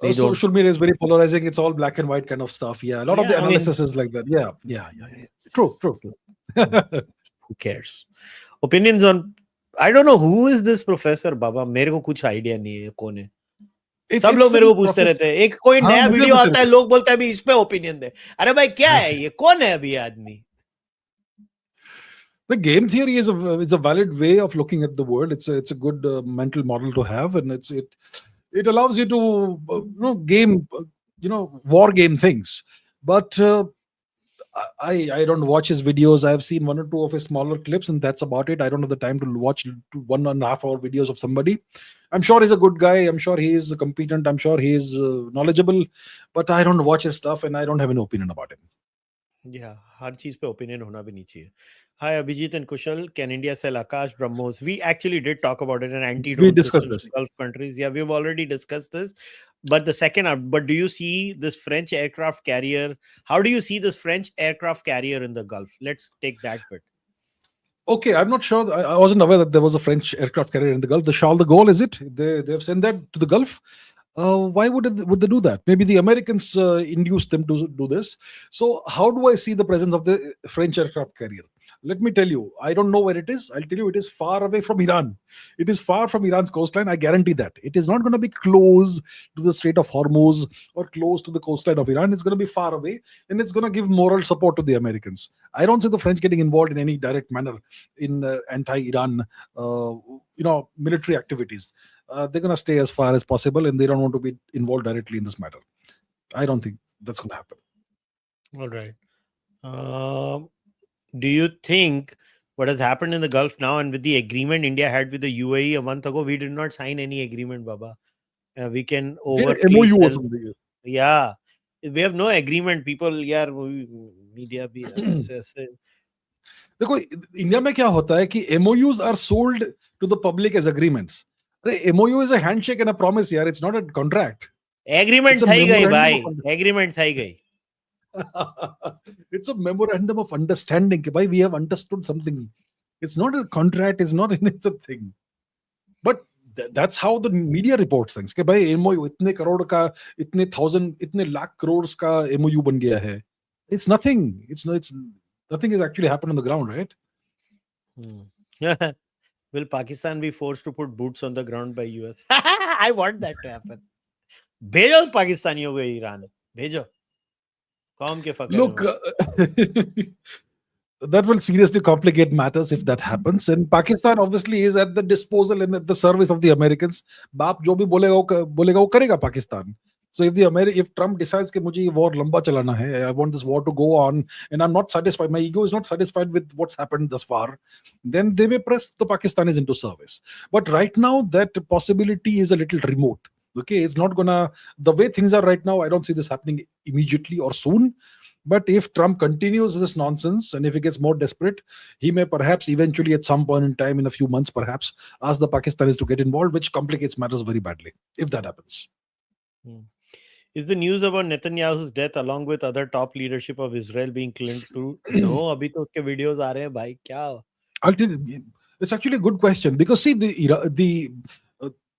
They don't. Social media is very polarizing. It's all black and white kind of stuff. Yeah, a lot of the Yeah, I mean, analysis is like that. Yeah, yeah, yeah, yeah. it's True, just true. who cares? Opinions on, I don't know who is this professor बाबा, मेरे को कुछ idea नहीं है कौन है. it's सब it's लोग मेरे some को पूछते professor. रहते हैं, एक कोई हाँ नया मुझे वीडियो पूछ आता है, रहे लोग बोलते हैं अभी इस पे ओपिनियन दे. अरे भाई क्या थे. है ये, कौन है अभी ये आदमी? The game theory is a valid way of looking at the world. It's a good mental model to have, and it allows you to game war game things. But I don't watch his videos. I've seen one or two of his smaller clips, and that's about it. I don't have the time to watch 1.5 hour videos of somebody. I'm sure he's a good guy. I'm sure he is competent. I'm sure he is knowledgeable, but I don't watch his stuff, and I don't have an opinion about him. Yeah, हर चीज पे opinion होना भी नहीं चाहिए. Hi Abhijit and Kushal, can India sell Akash BrahMos? We actually did talk about it, and We anti-drone discussed systems this. to Gulf countries. Yeah, we've already discussed this. But but do you see this French aircraft carrier? How do you see this French aircraft carrier in the Gulf? Let's take that bit. Okay, I'm not sure. I wasn't aware that there was a French aircraft carrier in the Gulf. The Charles de Gaulle, is it? They have sent that to the Gulf. Why would they do that? Maybe the Americans induced them to do this. So how do I see the presence of the French aircraft carrier? Let me tell you, I don't know where it is. I'll tell you, it is far away from Iran. It is far from Iran's coastline. I guarantee that. It is not going to be close to the Strait of Hormuz or close to the coastline of Iran. It's going to be far away, and it's going to give moral support to the Americans. I don't see the French getting involved in any direct manner in anti-Iran, military activities. They're going to stay as far as possible, and they don't want to be involved directly in this matter. I don't think that's going to happen. All right. Um, do you think what has happened in the Gulf now, and with the agreement India had with the UAE a month ago, we did not sign any agreement, Baba. We can overtly MOU or sell. something. Yeah. We have no agreement. People, yeah, media भी ऐसे ऐसे. देखो India में क्या होता है कि MOUs are sold to the public as agreements. अरे MOU is a handshake and a promise यार. It's not a contract. Agreement It's a થઈ ગઈ memorandum ભાઈ. of Agreement થઈ ગઈ. it's a memorandum of understanding. कि भाई we have understood something. It's not a contract. It's not it's a thing. But that's how the media reports things. कि भाई MOU इतने करोड़ का, इतने thousand, इतने लाख करोड़ का MOU बन गया है. It's nothing. It's nothing has actually happened on the ground, right? Will Pakistan be forced to put boots on the ground by US? I want that to happen. भेजो पाकिस्तानियों को ईरान. भेजो. कौम के फकर. Look, that will seriously complicate matters if that happens. And Pakistan obviously is at the disposal and at the service of the Americans. बाप जो भी बोलेगा वो करेगा Pakistan. So if Trump decides कि मुझे ये war लंबा चलाना है, I want this war to go on, and I'm not satisfied, my ego is not satisfied with what's happened thus far, then they may press the Pakistanis into service. But right now, that possibility is a little remote. Okay, it's not gonna, the way things are right now, I don't see this happening immediately or soon. But if Trump continues this nonsense and if he gets more desperate, he may perhaps eventually at some point in time, in a few months perhaps, ask the Pakistanis to get involved, which complicates matters very badly, if that happens. Is the news about Netanyahu's death along with other top leadership of Israel being linked to? No, अभी तो उसके videos आ रहे हैं भाई, क्या? I'll tell you, it's actually a good question because see, they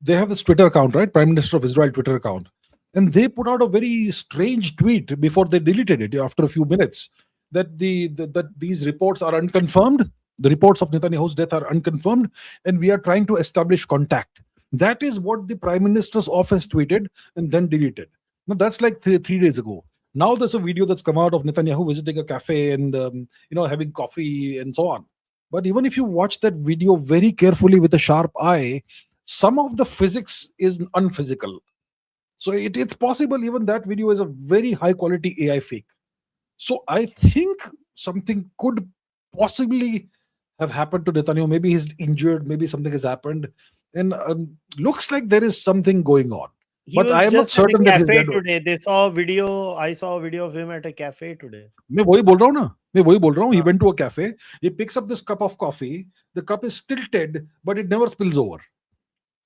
have this Twitter account, right? Prime Minister of Israel Twitter account. And they put out a very strange tweet before they deleted it after a few minutes that that these reports are unconfirmed. The reports of Netanyahu's death are unconfirmed, and we are trying to establish contact. That is what the Prime Minister's office tweeted and then deleted. Now that's like three days ago. Now there's a video that's come out of Netanyahu visiting a cafe and having coffee and so on. But even if you watch that video very carefully with a sharp eye, some of the physics is unphysical. So it's possible even that video is a very high quality AI fake. So I think something could possibly have happened to Netanyahu. Maybe he's injured. Maybe something has happened. And looks like there is something going on. But I am not certain that he's dead. Today. I saw a video of him at a cafe today. मैं वही बोल रहा हूँ. He went to a cafe. He picks up this cup of coffee. The cup is tilted, but it never spills over.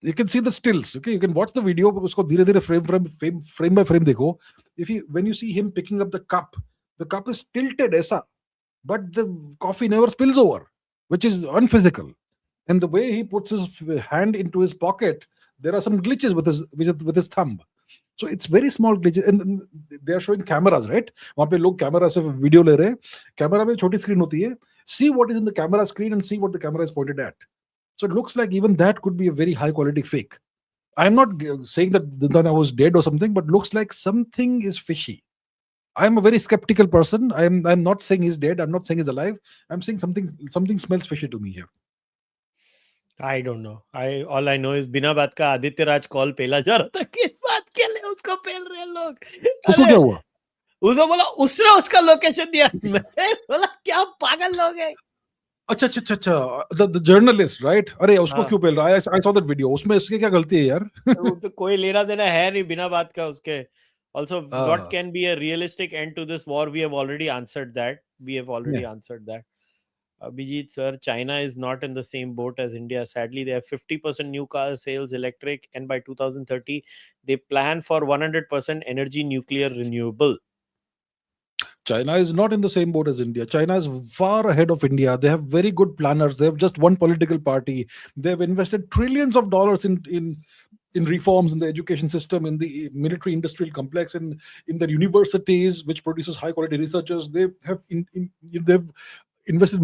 You can see the stills. Okay, you can watch the video. उसको धीरे-धीरे frame by frame देखो. When you see him picking up the cup is tilted ऐसा, but the coffee never spills over, which is unphysical. And the way he puts his hand into his pocket, there are some glitches with his thumb. So it's very small glitches, and they are showing cameras, right? वहाँ पे लोग camera से video ले रहे हैं. Camera में छोटी screen होती है. See what is in the camera screen and see what the camera is pointed at. So it looks like even that could be a very high quality fake. I'm not saying that Netanyahu was dead or something, but looks like something is fishy. I'm a very skeptical person. I'm not saying he's dead. I'm not saying he's alive. I'm saying something smells fishy to me here. I don't know. All I know is बिना बात का Aditya Raj call पेला जा रहा था. किस बात के लिए उसको पेल रहे लोग? उसको क्या हुआ? उसको बोला उसने उसका लोकेशन दिया. मैं बोला क्या पागल लोग हैं? अच्छा. The journalist, right? अरे उसको क्यों पेल रहा है? I saw that video. उसमें उसकी क्या गलती है यार? तो कोई लेना देना है नहीं बिना बात का उसके. Also, what can be a realistic end to this war? We have already answered that. Answered that. Abhijit sir, China is not in the same boat as India. Sadly, they have 50% new car sales electric, and by 2030, they plan for 100% energy nuclear renewable. China is not in the same boat as India. China is far ahead of India. They have very good planners. They have just one political party. They have invested trillions of dollars in in reforms in the education system, in the military industrial complex, in their universities, which produces high quality researchers. They have they've invested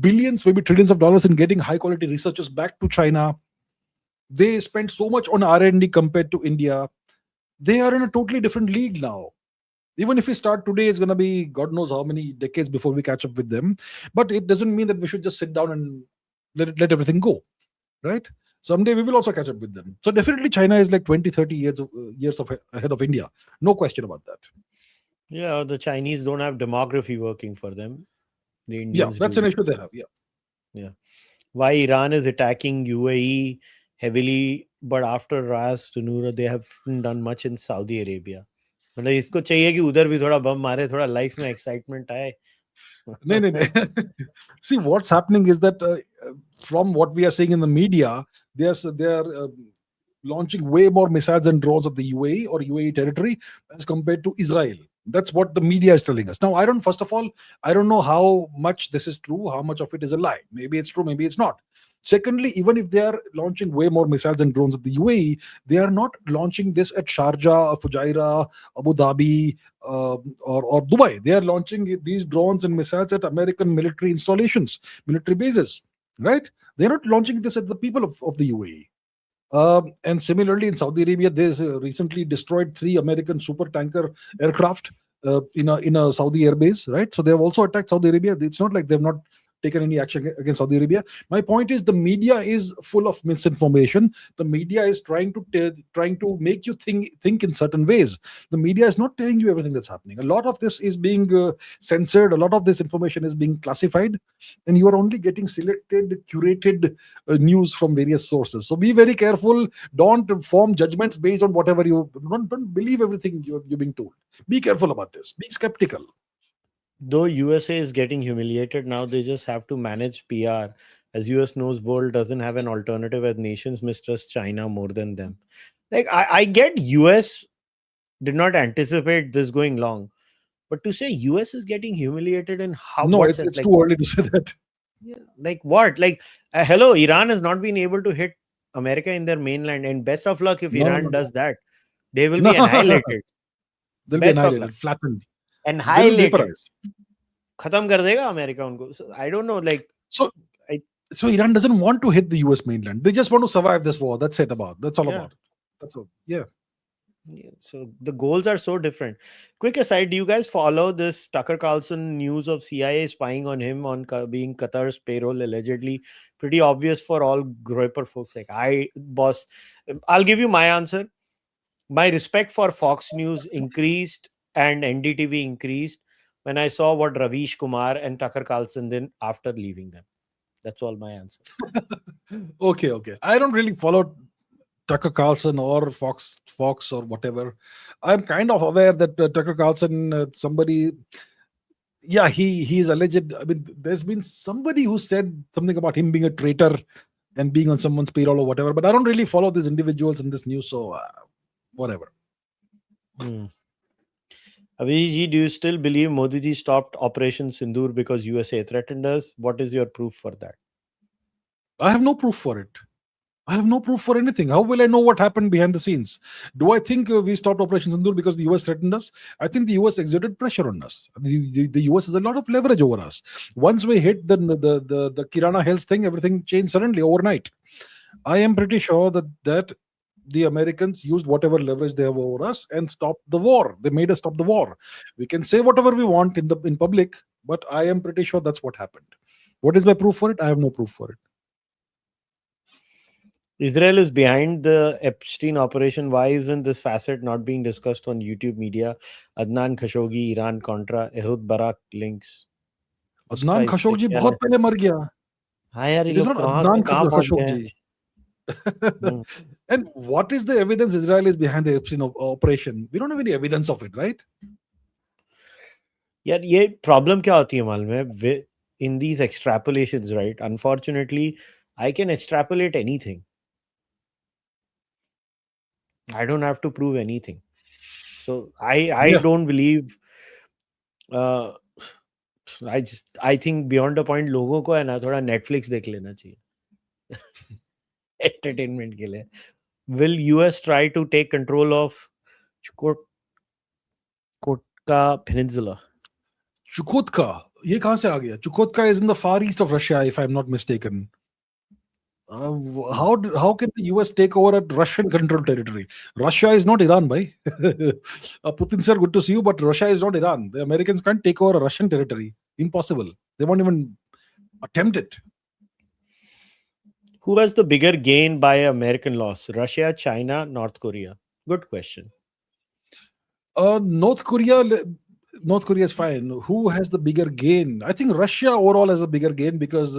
billions, maybe trillions of dollars in getting high quality researchers back to China. They spend so much on R&D compared to India. They are in a totally different league now. Even if we start today, it's going to be God knows how many decades before we catch up with them. But it doesn't mean that we should just sit down and let everything go, right? Someday we will also catch up with them. So definitely China is like 20, 30 years of ahead of India. No question about that. Yeah, the Chinese don't have demography working for them. The Yeah, Indians that's do. an issue they have. Yeah. Yeah. Why Iran is attacking UAE heavily, but after Ras Tanura, they haven't done much in Saudi Arabia. मतलब इसको चाहिए कि उधर भी थोड़ा बम मारे, थोड़ा life में एक्साइटमेंट आए. No, no, no. See, what's happening is that from what we are seeing in the media, they are launching way more missiles and drones of the UAE or UAE territory as compared to Israel. That's what the media is telling us. Now, first of all, I don't know how much this is true, how much of it is a lie. Maybe it's true, maybe it's not. Secondly, even if they are launching way more missiles and drones at the UAE, they are not launching this at Sharjah, Fujairah, Abu Dhabi, or Dubai. They are launching these drones and missiles at American military installations, military bases, right? They're not launching this at the people of the UAE. And similarly, in Saudi Arabia, they recently destroyed 3 American super tanker aircraft in a Saudi airbase, right? So they have also attacked Saudi Arabia. It's not like they've not taken any action against Saudi Arabia. My point is, the media is full of misinformation. The media is trying to make you think in certain ways. The media is not telling you everything that's happening. A lot of this is being censored. A lot of this information is being classified, and you are only getting selected, curated news from various sources. So be very careful. Don't form judgments based on whatever don't believe everything you're being told. Be careful about this. Be skeptical. Though USA is getting humiliated now, they just have to manage PR. As US knows, world doesn't have an alternative as nations mistrust China more than them. Like I get US did not anticipate this going long, but to say US is getting humiliated in how No, what it's sense? it's too early to say that. Yeah, like what? Like hello, Iran has not been able to hit America in their mainland, and best of luck if No, no, Iran no, does that. They will no. be annihilated. They'll be Best of luck. annihilated, flattened. They will Annihilated. vaporize. खत्म कर देगा America उनको. So I don't know. Like So, I so Iran doesn't want to hit the U.S. mainland. They just want to survive this war. That's all yeah. about it. That's all. Yeah. Yeah, so the goals are so different. Quick aside, do you guys follow this Tucker Carlson news of CIA spying on him on being Qatar's payroll allegedly? Pretty obvious for all Groyper folks. Like boss, I'll give you my answer. My respect for Fox News increased and NDTV increased when I saw what Ravish Kumar and Tucker Carlson did after leaving them. That's all my answer. Okay, okay. I don't really follow Tucker Carlson or Fox or whatever. I'm kind of aware that Tucker Carlson, somebody, yeah, he is alleged. I mean, there's been somebody who said something about him being a traitor and being on someone's payroll or whatever. But I don't really follow these individuals in this news, so whatever. Hmm. Abhijit, do you still believe Modi ji stopped Operation Sindoor because USA threatened us? What is your proof for that? I have no proof for it. I have no proof for anything. How will I know what happened behind the scenes? Do I think we stopped Operation Sindoor because the US threatened us? I think the US exerted pressure on us. The US has a lot of leverage over us. Once we hit the Kirana Hills thing, everything changed suddenly overnight. I am pretty sure that the Americans used whatever leverage they have over us and stopped the war. They made us stop the war. We can say whatever we want in public, but I am pretty sure that's what happened. What is my proof for it? I have no proof for it. Israel is behind the Epstein operation. Why isn't this facet not being discussed on YouTube media? Adnan Khashoggi, Iran Contra, Ehud Barak links. उसका अदनान इससे Khashoggi क्या है? बहुत पहले मर गया. हाँ यार, ये It is लोग not कहाँ से Adnan कहाँ पहुंच गए हैं. Khashoggi. Hmm. And what is the evidence Israel is behind the Epstein operation? We don't have any evidence of it, right? यार ये प्रॉब्लम क्या होती है मालूम है? In these extrapolations, right? Unfortunately, I can extrapolate anything. I don't have to prove anything. So I Yeah. don't believe. Uh, I think beyond a point लोगों को है ना थोड़ा Netflix देख लेना चाहिए एंटरटेनमेंट के लिए. Will US try to take control of Chukot- Kotka Peninsula? Chukotka. ये कहाँ से आ गया? Chukotka is in the far east of Russia, if I'm not mistaken. How can the US take over a Russian controlled territory? Russia is not Iran, bhai. Putin sir, good to see you, but Russia is not Iran. The Americans can't take over a Russian territory. Impossible. They won't even attempt it. Who has the bigger gain by American loss? Russia, China, North Korea? Good question. North Korea. North Korea is fine. Who has the bigger gain? I think Russia overall has a bigger gain because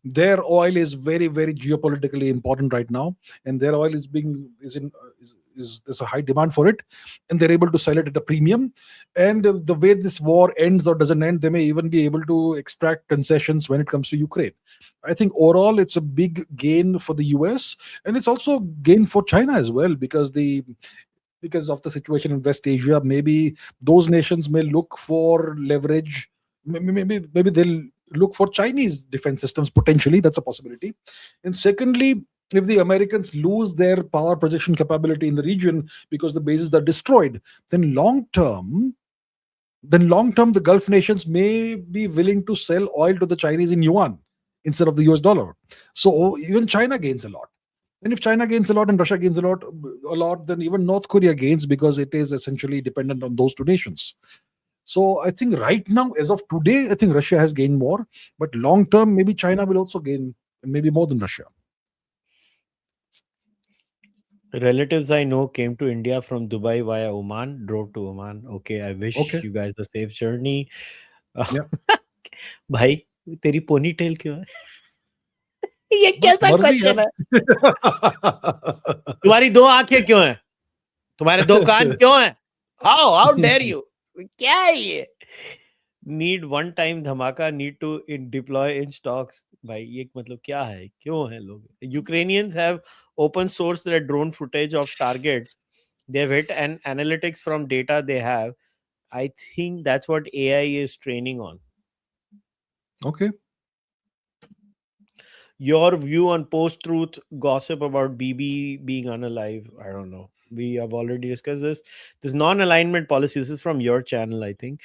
their oil is very, very geopolitically important right now, and their oil is being is in is there's a high demand for it, and they're able to sell it at a premium. And the way this war ends or doesn't end, they may even be able to extract concessions when it comes to Ukraine. I think overall it's a big gain for the US, and it's also gain for China as well because of the situation in West Asia. Maybe those nations may look for leverage. Maybe they'll look for Chinese defense systems potentially. That's a possibility. And secondly, if the Americans lose their power projection capability in the region because the bases are destroyed, then long term the Gulf nations may be willing to sell oil to the Chinese in yuan instead of the US dollar. So even China gains a lot. And if China gains a lot and Russia gains a lot, then even North Korea gains because it is essentially dependent on those two nations. So I think right now, as of today, I think Russia has gained more, but long term, maybe China will also gain, maybe more than Russia. Relatives I know came to India from Dubai via Oman, drove to Oman. Okay, I wish Okay. you guys a safe journey. Yeah. भाई तेरी pony tell क्यों है? ये बस कैसा मर्जी है. Question है? तुम्हारी दो आंखें क्यों हैं? तुम्हारे दो कान क्यों हैं? How dare you? क्या है ये? Need one time धमाका, need to deploy in stocks. भाई ये मतलब क्या है? क्यों है लोग? Ukrainians have open sourced their drone footage of targets they've hit and analytics from data they have. I think that's what AI is training on. Okay. Your view on post-truth gossip about BB being unalive? I don't know. We have already discussed this. This non-alignment policy, this is from your channel, I think,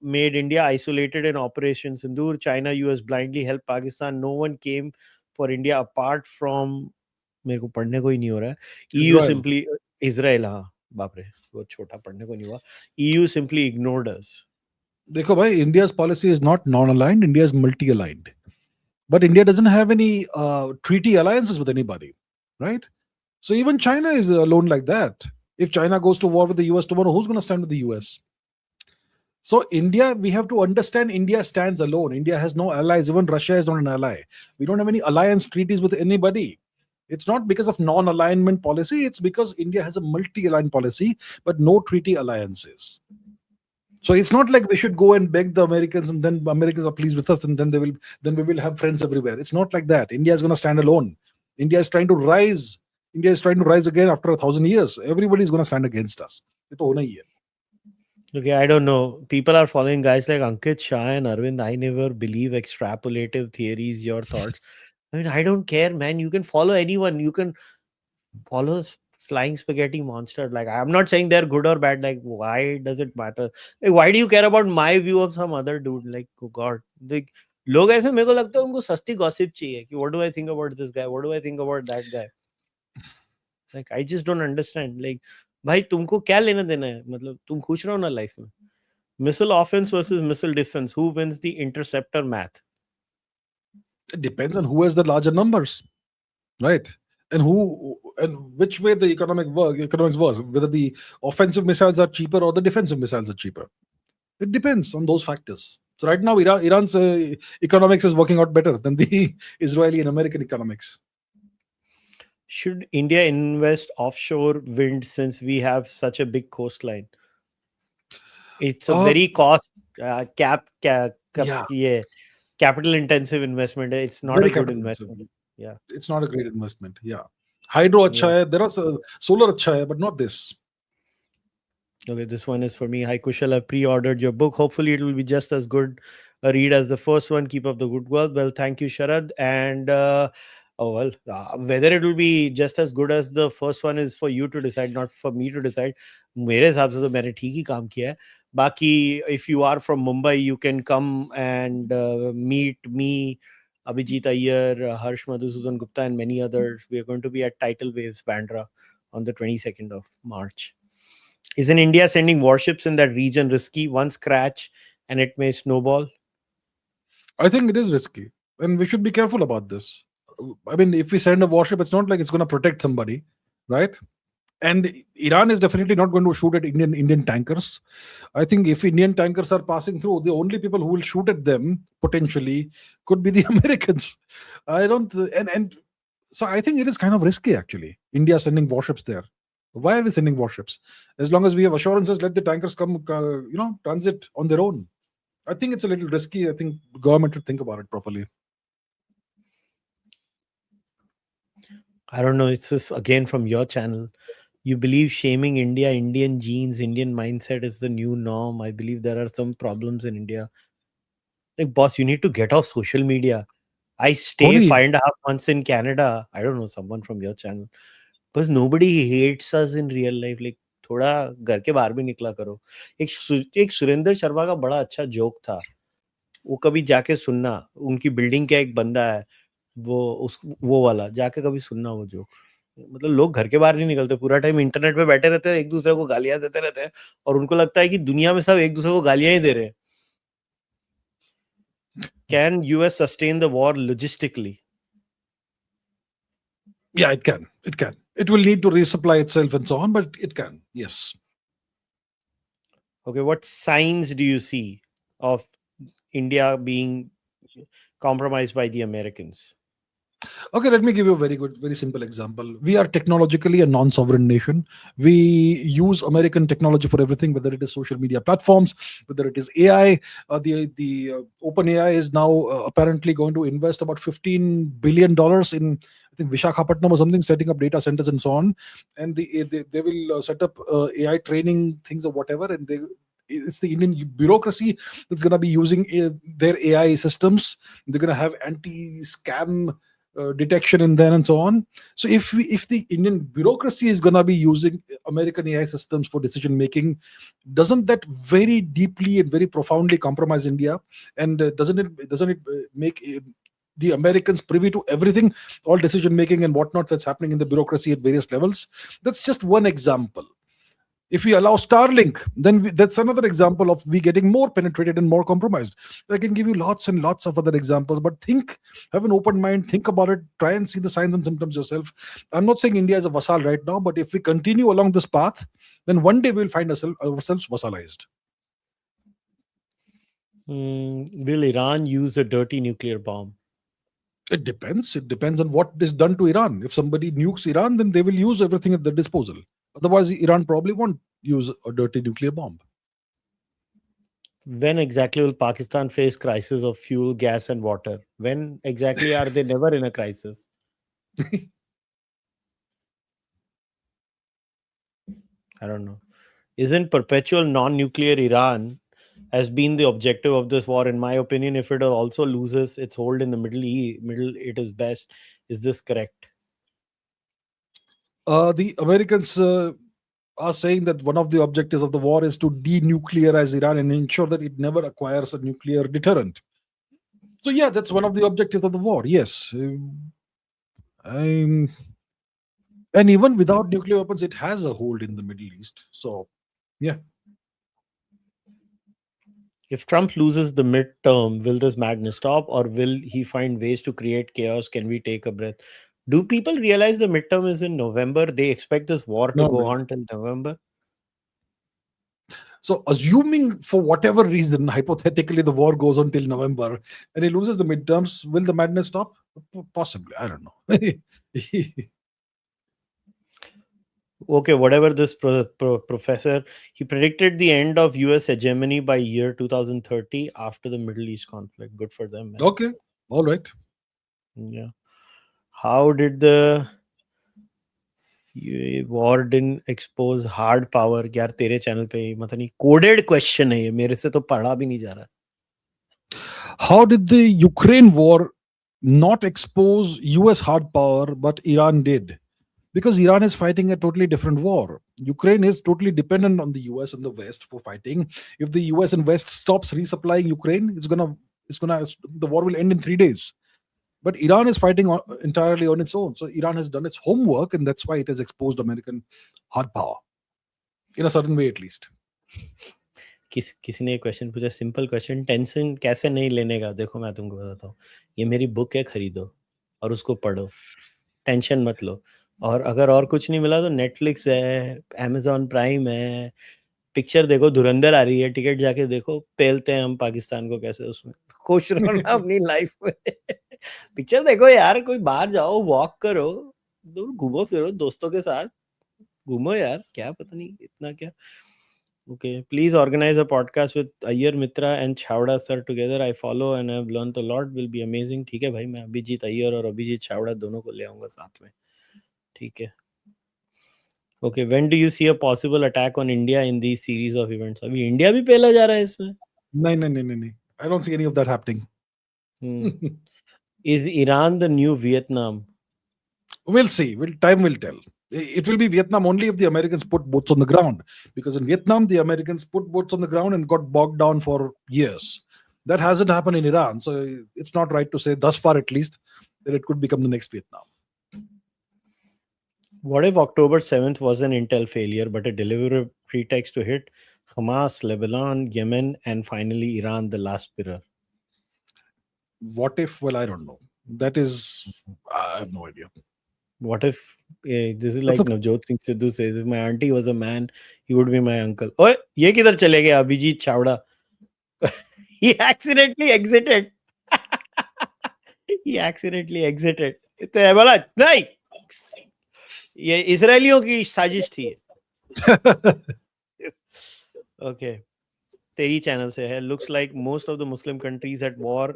made India isolated in Operation Sindoor. China, US blindly helped Pakistan. No one came for India apart from मेरे को पढ़ने को ही नहीं हो रहा है. EU Israel. simply Israel, हाँ बाप रे वो छोटा पढ़ने को नहीं हुआ. EU simply ignored us. देखो भाई, India's policy is not non-aligned. India is multi-aligned. But India doesn't have any treaty alliances with anybody, right? So even China is alone like that. If China goes to war with the US tomorrow, who's going to stand with the US? So India, we have to understand India stands alone. India has no allies. Even Russia is not an ally. We don't have any alliance treaties with anybody. It's not because of non-alignment policy. It's because India has a multi-aligned policy, but no treaty alliances. So it's not like we should go and beg the Americans and then Americans are pleased with us and then we will have friends everywhere. It's not like that. India is going to stand alone. India is trying to rise. India is trying to rise again after 1,000 years. Everybody is going to stand against us. ये तो होना ही है. Okay, I don't know. People are following guys like Ankit Shah and Arvind. I never believe extrapolative theories, your thoughts. I mean, I don't care, man. You can follow anyone. You can follow flying spaghetti monster. Like, I'm not saying they're good or bad. Like, why does it matter? Like, why do you care about my view of some other dude? Like, oh God. Like, लोग ऐसे मेरे को लगता है उनको सस्ती gossip चाहिए कि what do I think about this guy? What do I think about that guy? Like, I just don't understand. Like, भाई तुमको क्या लेना देना है? मतलब तुम खुश रहो ना लाइफ में. Missile offense versus missile defense. Who wins the interceptor math? It depends on who has the larger numbers, right? And which way the economics was, whether the offensive missiles are cheaper or the defensive missiles are cheaper. It depends on those factors. So right now, Iran's economics is working out better than the Israeli and American economics. Should India invest offshore wind since we have such a big coastline? It's a very cost Yeah, capital intensive investment. It's not a very good capital intensive. investment. Yeah. It's not a great investment. Yeah, hydro अच्छा Yeah. है. There are solar अच्छा है, but not this. Okay, this one is for me. Hi Kushal, I've pre-ordered your book. Hopefully it will be just as good a read as the first one. Keep up the good work. Well, thank you, Sharad. And Oh well, whether it will be just as good as the first one is for you to decide, not for me to decide. मेरे हिसाब से तो मैंने ठीक ही काम किया है. बाकी, if you are from Mumbai, you can come and meet me, Abhijit Iyer, Harsh Madhusudan Gupta, and many others. We are going to be at Tidal Waves, Bandra, on the 22nd of March. Isn't India sending warships in that region risky? One scratch and it may snowball. I think it is risky, and we should be careful about this. I mean, if we send a warship, it's not like it's going to protect somebody, right? And Iran is definitely not going to shoot at Indian tankers. I think if Indian tankers are passing through, the only people who will shoot at them potentially could be the Americans. I don't, and so I think it is kind of risky actually. India sending warships there. Why are we sending warships? As long as we have assurances, let the tankers come, transit on their own. I think it's a little risky. I think the government should think about it properly. I don't know. It's this again from your channel. You believe shaming India, Indian genes, Indian mindset is the new norm. I believe there are some problems in India. Like, boss, you need to get off social media. I stay Only 5.5 months in Canada. I don't know, someone from your channel. Because nobody hates us in real life. Like, थोड़ा घर के बाहर भी निकला करो. एक सुरेंद्र शर्मा का बड़ा अच्छा जोक था. वो कभी जाके सुनना. उनकी बिल्डिंग का एक बंदा है, वो वाला जाके कभी सुनना वो जोक. मतलब लोग घर के बाहर नहीं निकलते, पूरा टाइम इंटरनेट पे बैठे रहते हैं, एक दूसरे को गालियां देते रहते हैं, और उनको लगता है कि दुनिया में सब एक दूसरे को गालियां ही दे रहे हैं. Can US sustain the war logistically? yeah, it can. It can. It will need to resupply itself and so on, but it can. Yes. Okay, what signs do you see of India being compromised by the Americans? Okay, let me give you a very simple example. We are technologically a non-sovereign nation. We use American technology for everything, whether it is social media platforms, whether it is AI. The Open AI is now apparently going to invest about $15 billion in, I think, Vishakhapatnam or something, setting up data centers and so on. And they will set up AI training things or whatever, and it's the Indian bureaucracy that's going to be using their AI systems. They're going to have anti-scam detection in there and so on. So if the Indian bureaucracy is going to be using American AI systems for decision making, doesn't that very deeply and very profoundly compromise India? And doesn't it make the Americans privy to everything, all decision making and whatnot that's happening in the bureaucracy at various levels? That's just one example. If we allow Starlink, then that's another example of we getting more penetrated and more compromised. I can give you lots and lots of other examples, but have an open mind, think about it, try and see the signs and symptoms yourself. I'm not saying India is a vassal right now, but if we continue along this path, then one day we'll find ourselves vassalized. Will Iran use a dirty nuclear bomb? It depends. It depends on what is done to Iran. If somebody nukes Iran, then they will use everything at their disposal. Otherwise, Iran probably won't use a dirty nuclear bomb. When exactly will Pakistan face crisis of fuel, gas, and water? When exactly are they never in a crisis? I don't know. Isn't perpetual non-nuclear Iran has been the objective of this war? In my opinion, if it also loses its hold in the Middle East, it is best. Is this correct? The Americans are saying that one of the objectives of the war is to denuclearize Iran and ensure that it never acquires a nuclear deterrent. So yeah, that's one of the objectives of the war. Yes. And even without nuclear weapons, it has a hold in the Middle East. So, yeah. If Trump loses the midterm, will this madness stop, or will he find ways to create chaos? Can we take a breath? Do people realize the midterm is in November? They expect this war to No, go no. on till November? So, assuming for whatever reason, hypothetically, the war goes on till November and he loses the midterms, will the madness stop? Possibly. I don't know. Okay, whatever this professor, he predicted the end of US hegemony by year 2030 after the Middle East conflict. Good for them, man. Okay. All right. Yeah. How did the war didn't expose hard power? यार तेरे channel पे मतलब नहीं, coded question है ये, मेरे से तो पढ़ा भी नहीं जा रहा. How did the Ukraine war not expose US hard power, but Iran did. Because Iran is fighting a totally different war. Ukraine is totally dependent on the US and the West for fighting. If the US and West stops resupplying Ukraine, the war will end in 3 days. But Iran is fighting entirely on its own. So Iran has done its homework, and that's why it has exposed American hard power in a certain way, at least. किसी ने question पूछा, simple question, tension कैसे नहीं लेने का? देखो मैं तुमको बताता हूँ, ये मेरी बुक है, खरीदो और उसको पढ़ो, टेंशन मत लो। और अगर और कुछ नहीं मिला तो नेटफ्लिक्स है, अमेजॉन प्राइम है, पिक्चर देखो, धुरंधर आ रही है, टिकट जाके देखो, पेलते हैं हम पाकिस्तान को कैसे, उसमें खुश रहो ना अपनी लाइफ में। पिक्चर देखो यार, कोई बाहर जाओ, वॉक करो, दूर घूमो फिरो दोस्तों के साथ, घूमो यार, क्या पता नहीं इतना क्या। Okay, please organize a podcast with Ayyar Mitra and Chavda sir together. I follow and I've learned a lot. Will be amazing. ठीक है भाई, मैं अभिजीत अय्यर और अभिजीत छावड़ा दोनों को ले आऊंगा साथ में, ठीक है। Okay, when do you see a possible attack on India in these series of events? अभी इंडिया भी पहला जा रहा है इसमें? No. I don't see any of that happening. Is Iran the new Vietnam? We'll see. Time will tell. It will be Vietnam only if the Americans put boots on the ground. Because in Vietnam, the Americans put boots on the ground and got bogged down for years. That hasn't happened in Iran. So it's not right to say, thus far at least, that it could become the next Vietnam. What if October 7th was an intel failure, but a deliberate pretext to hit Hamas, Lebanon, Yemen, and finally Iran, the last mirror? What if? Well, I don't know. That is, I have no idea. What if this is like Navjot Singh Sidhu says, if my auntie was a man, he would be my uncle. Oh, ye kidhar chale gaya Abhijit Chavda? He accidentally exited. He accidentally exited. तो ये बोला नहीं, ये इजरायलियों की साजिश थी। Okay, तेरी channel से है. Looks like most of the Muslim countries at war.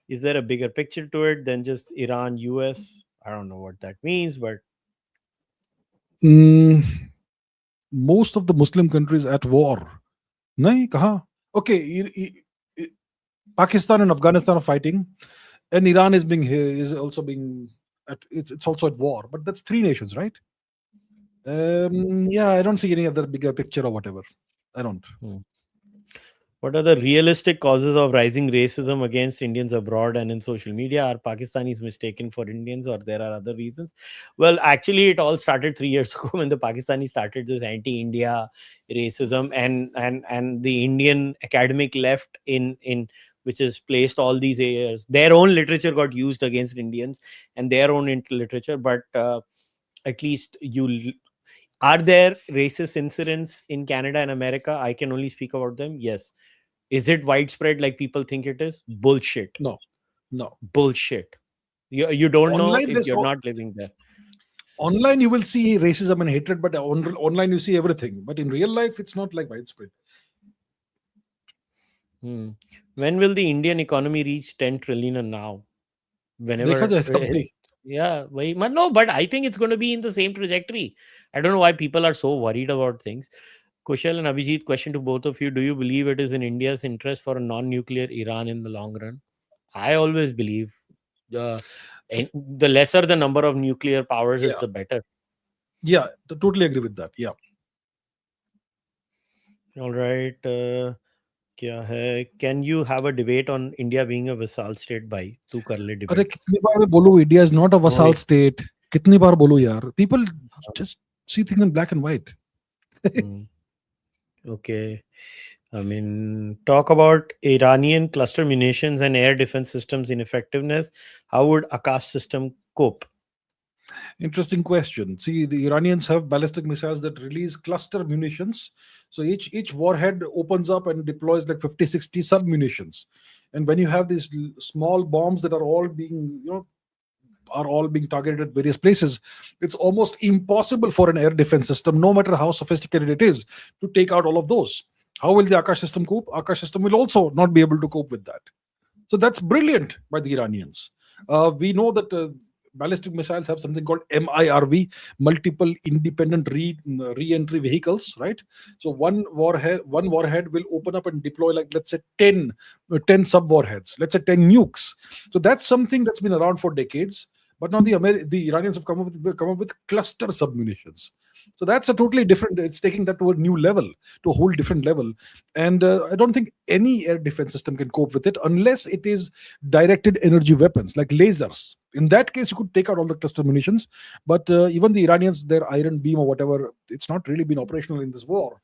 Is there a bigger picture to it than just Iran, US? I don't know what that means, but most of the Muslim countries at war. Nahi, kaha? Okay, Pakistan and Afghanistan are fighting, and Iran is also being it's also at war. But that's 3 nations, right? Yeah, I don't see any other bigger picture or whatever. I don't. What are the realistic causes of rising racism against Indians abroad and in social media? Are Pakistanis mistaken for Indians, or there are other reasons? Well, actually, it all started 3 years ago when the Pakistani started this anti-India racism, and the Indian academic left in which has placed all these years. Their own literature got used against Indians and their own literature, but at least are there racist incidents in Canada and America? I can only speak about them. Yes. Is it widespread like people think it is? Bullshit. No. Bullshit. You don't Online, know if you're not living there. Online, you will see racism and hatred, but online you see everything. But in real life, it's not like widespread. When will the Indian economy reach 10 trillion now? Whenever. Yeah, no, but I think it's going to be in the same trajectory. I don't know why people are so worried about things. Kushal and Abhijit, question to both of you. Do you believe it is in India's interest for a non-nuclear Iran in the long run? I always believe the lesser the number of nuclear powers, it's the better. Yeah, totally agree with that. Yeah. All right. क्या है? Can you have a debate on India being a vassal state? By तू कर ले debate. अरे कितनी बार मैं बोलूं India is not a vassal state. कितनी बार बोलूं यार? People just see things in black and white. Okay. I mean, talk about Iranian cluster munitions and air defense systems ineffectiveness. How would Akash system cope? Interesting question. See, the Iranians have ballistic missiles that release cluster munitions. So each warhead opens up and deploys like 50, 60 sub-munitions. And when you have these small bombs that are all being, targeted at various places, it's almost impossible for an air defense system, no matter how sophisticated it is, to take out all of those. How will the Akash system cope? Akash system will also not be able to cope with that. So that's brilliant by the Iranians. We know that ballistic missiles have something called MIRV, multiple independent re-entry vehicles, right? So one warhead will open up and deploy, like, let's say 10 sub warheads, let's say 10 nukes. So that's something that's been around for decades. But now the Iranians have come up with cluster submunitions. So that's a totally different. It's taking that to a new level, to a whole different level, and I don't think any air defense system can cope with it unless it is directed energy weapons like lasers. In that case, you could take out all the cluster munitions. But even the Iranians, their Iron Beam or whatever, it's not really been operational in this war.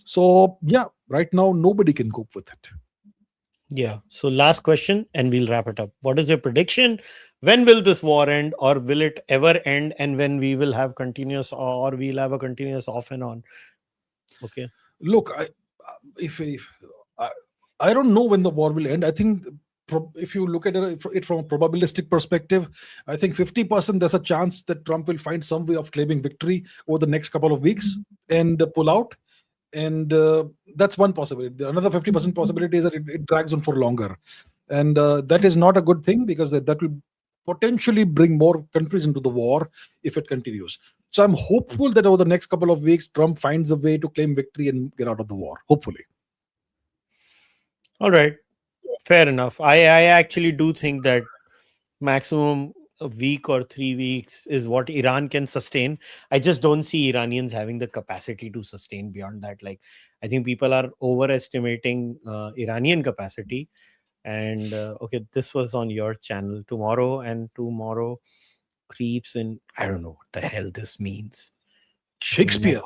So yeah, right now nobody can cope with it. Yeah. So last question, and we'll wrap it up. What is your prediction? When will this war end, or will it ever end? And when we will have continuous, or we'll have a continuous off and on? Okay. Look, if I, I don't know when the war will end. I think if you look at it from a probabilistic perspective, I think 50% there's a chance that Trump will find some way of claiming victory over the next couple of weeks and pull out. And that's one possibility. Another 50% possibility is that it drags on for longer, and that is not a good thing, because that will potentially bring more countries into the war if it continues. So I'm hopeful that over the next couple of weeks, Trump finds a way to claim victory and get out of the war. Hopefully. All right. Fair enough. I actually do think that maximum a week or 3 weeks is what Iran can sustain. I just don't see Iranians having the capacity to sustain beyond that. Like, I think people are overestimating Iranian capacity. And okay, this was on your channel. Tomorrow and tomorrow creeps in. I don't know what the hell this means. Shakespeare.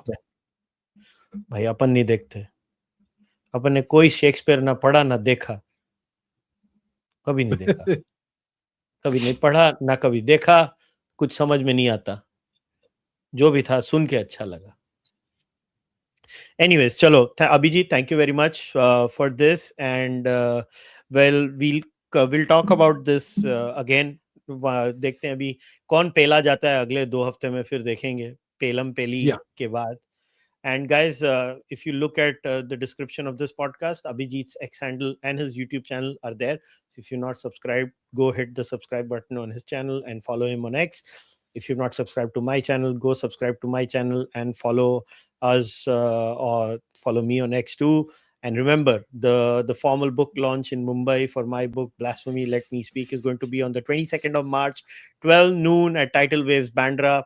भाई अपन नहीं देखते, अपन ने कोई Shakespeare ना पढ़ा ना देखा, कभी नहीं देखा, कभी नहीं पढ़ा ना कभी देखा, कुछ समझ में नहीं आता, जो भी था सुन के अच्छा लगा. Anyways, chalo, Abhijit, thank you very much for this, and well, we'll talk about this again. देखते हैं अभी कौन पेला जाता है, अगले 2 हफ्ते में फिर देखेंगे पेलम पेली Yeah. के बाद. And guys, if you look at the description of this podcast, Abhijit's X handle and his YouTube channel are there. So if you're not subscribed, go hit the subscribe button on his channel and follow him on X. If you're not subscribed to my channel, go subscribe to my channel and follow us or follow me on X too. And remember, the formal book launch in Mumbai for my book, Blasphemy, Let Me Speak, is going to be on the 22nd of March, 12 noon at Tidal Waves, Bandra.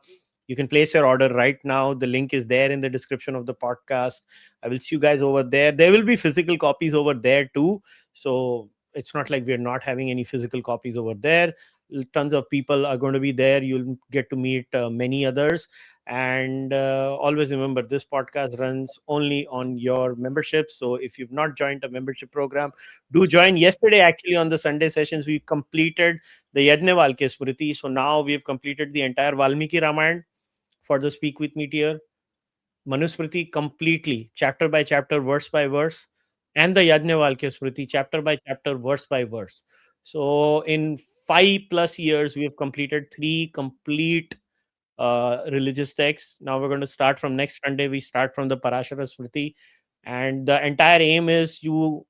You can place your order right now. The link is there in the description of the podcast. I will see you guys over there. There will be physical copies over there too. So it's not like we're not having any physical copies over there. Tons of people are going to be there. You'll get to meet many others. And always remember, this podcast runs only on your membership. So if you've not joined a membership program, do join. Yesterday, actually, on the Sunday sessions, we completed the Yajnavalkya Smriti. So now we've completed the entire Valmiki Ramayana for the Speak With Me tier. Manusmriti completely, chapter by chapter, verse by verse, and the Yajnavalkya Smriti, chapter by chapter, verse by verse. So in 5+ years, we have completed 3 complete religious texts. Now we're going to start from next Sunday. We start from the Parashara Smriti, and the entire aim is you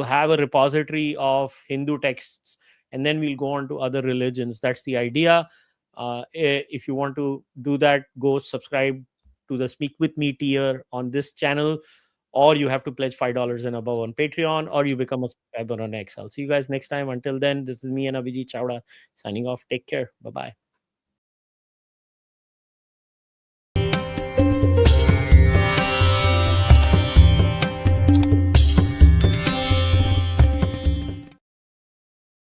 have a repository of Hindu texts, and then we'll go on to other religions. That's the idea. If you want to do that, go subscribe to the Speak With Me tier on this channel, or you have to pledge $5 and above on Patreon, or you become a subscriber on X. I'll see you guys next time. Until then, this is me and Abhijit Chavda signing off. Take care. Bye bye.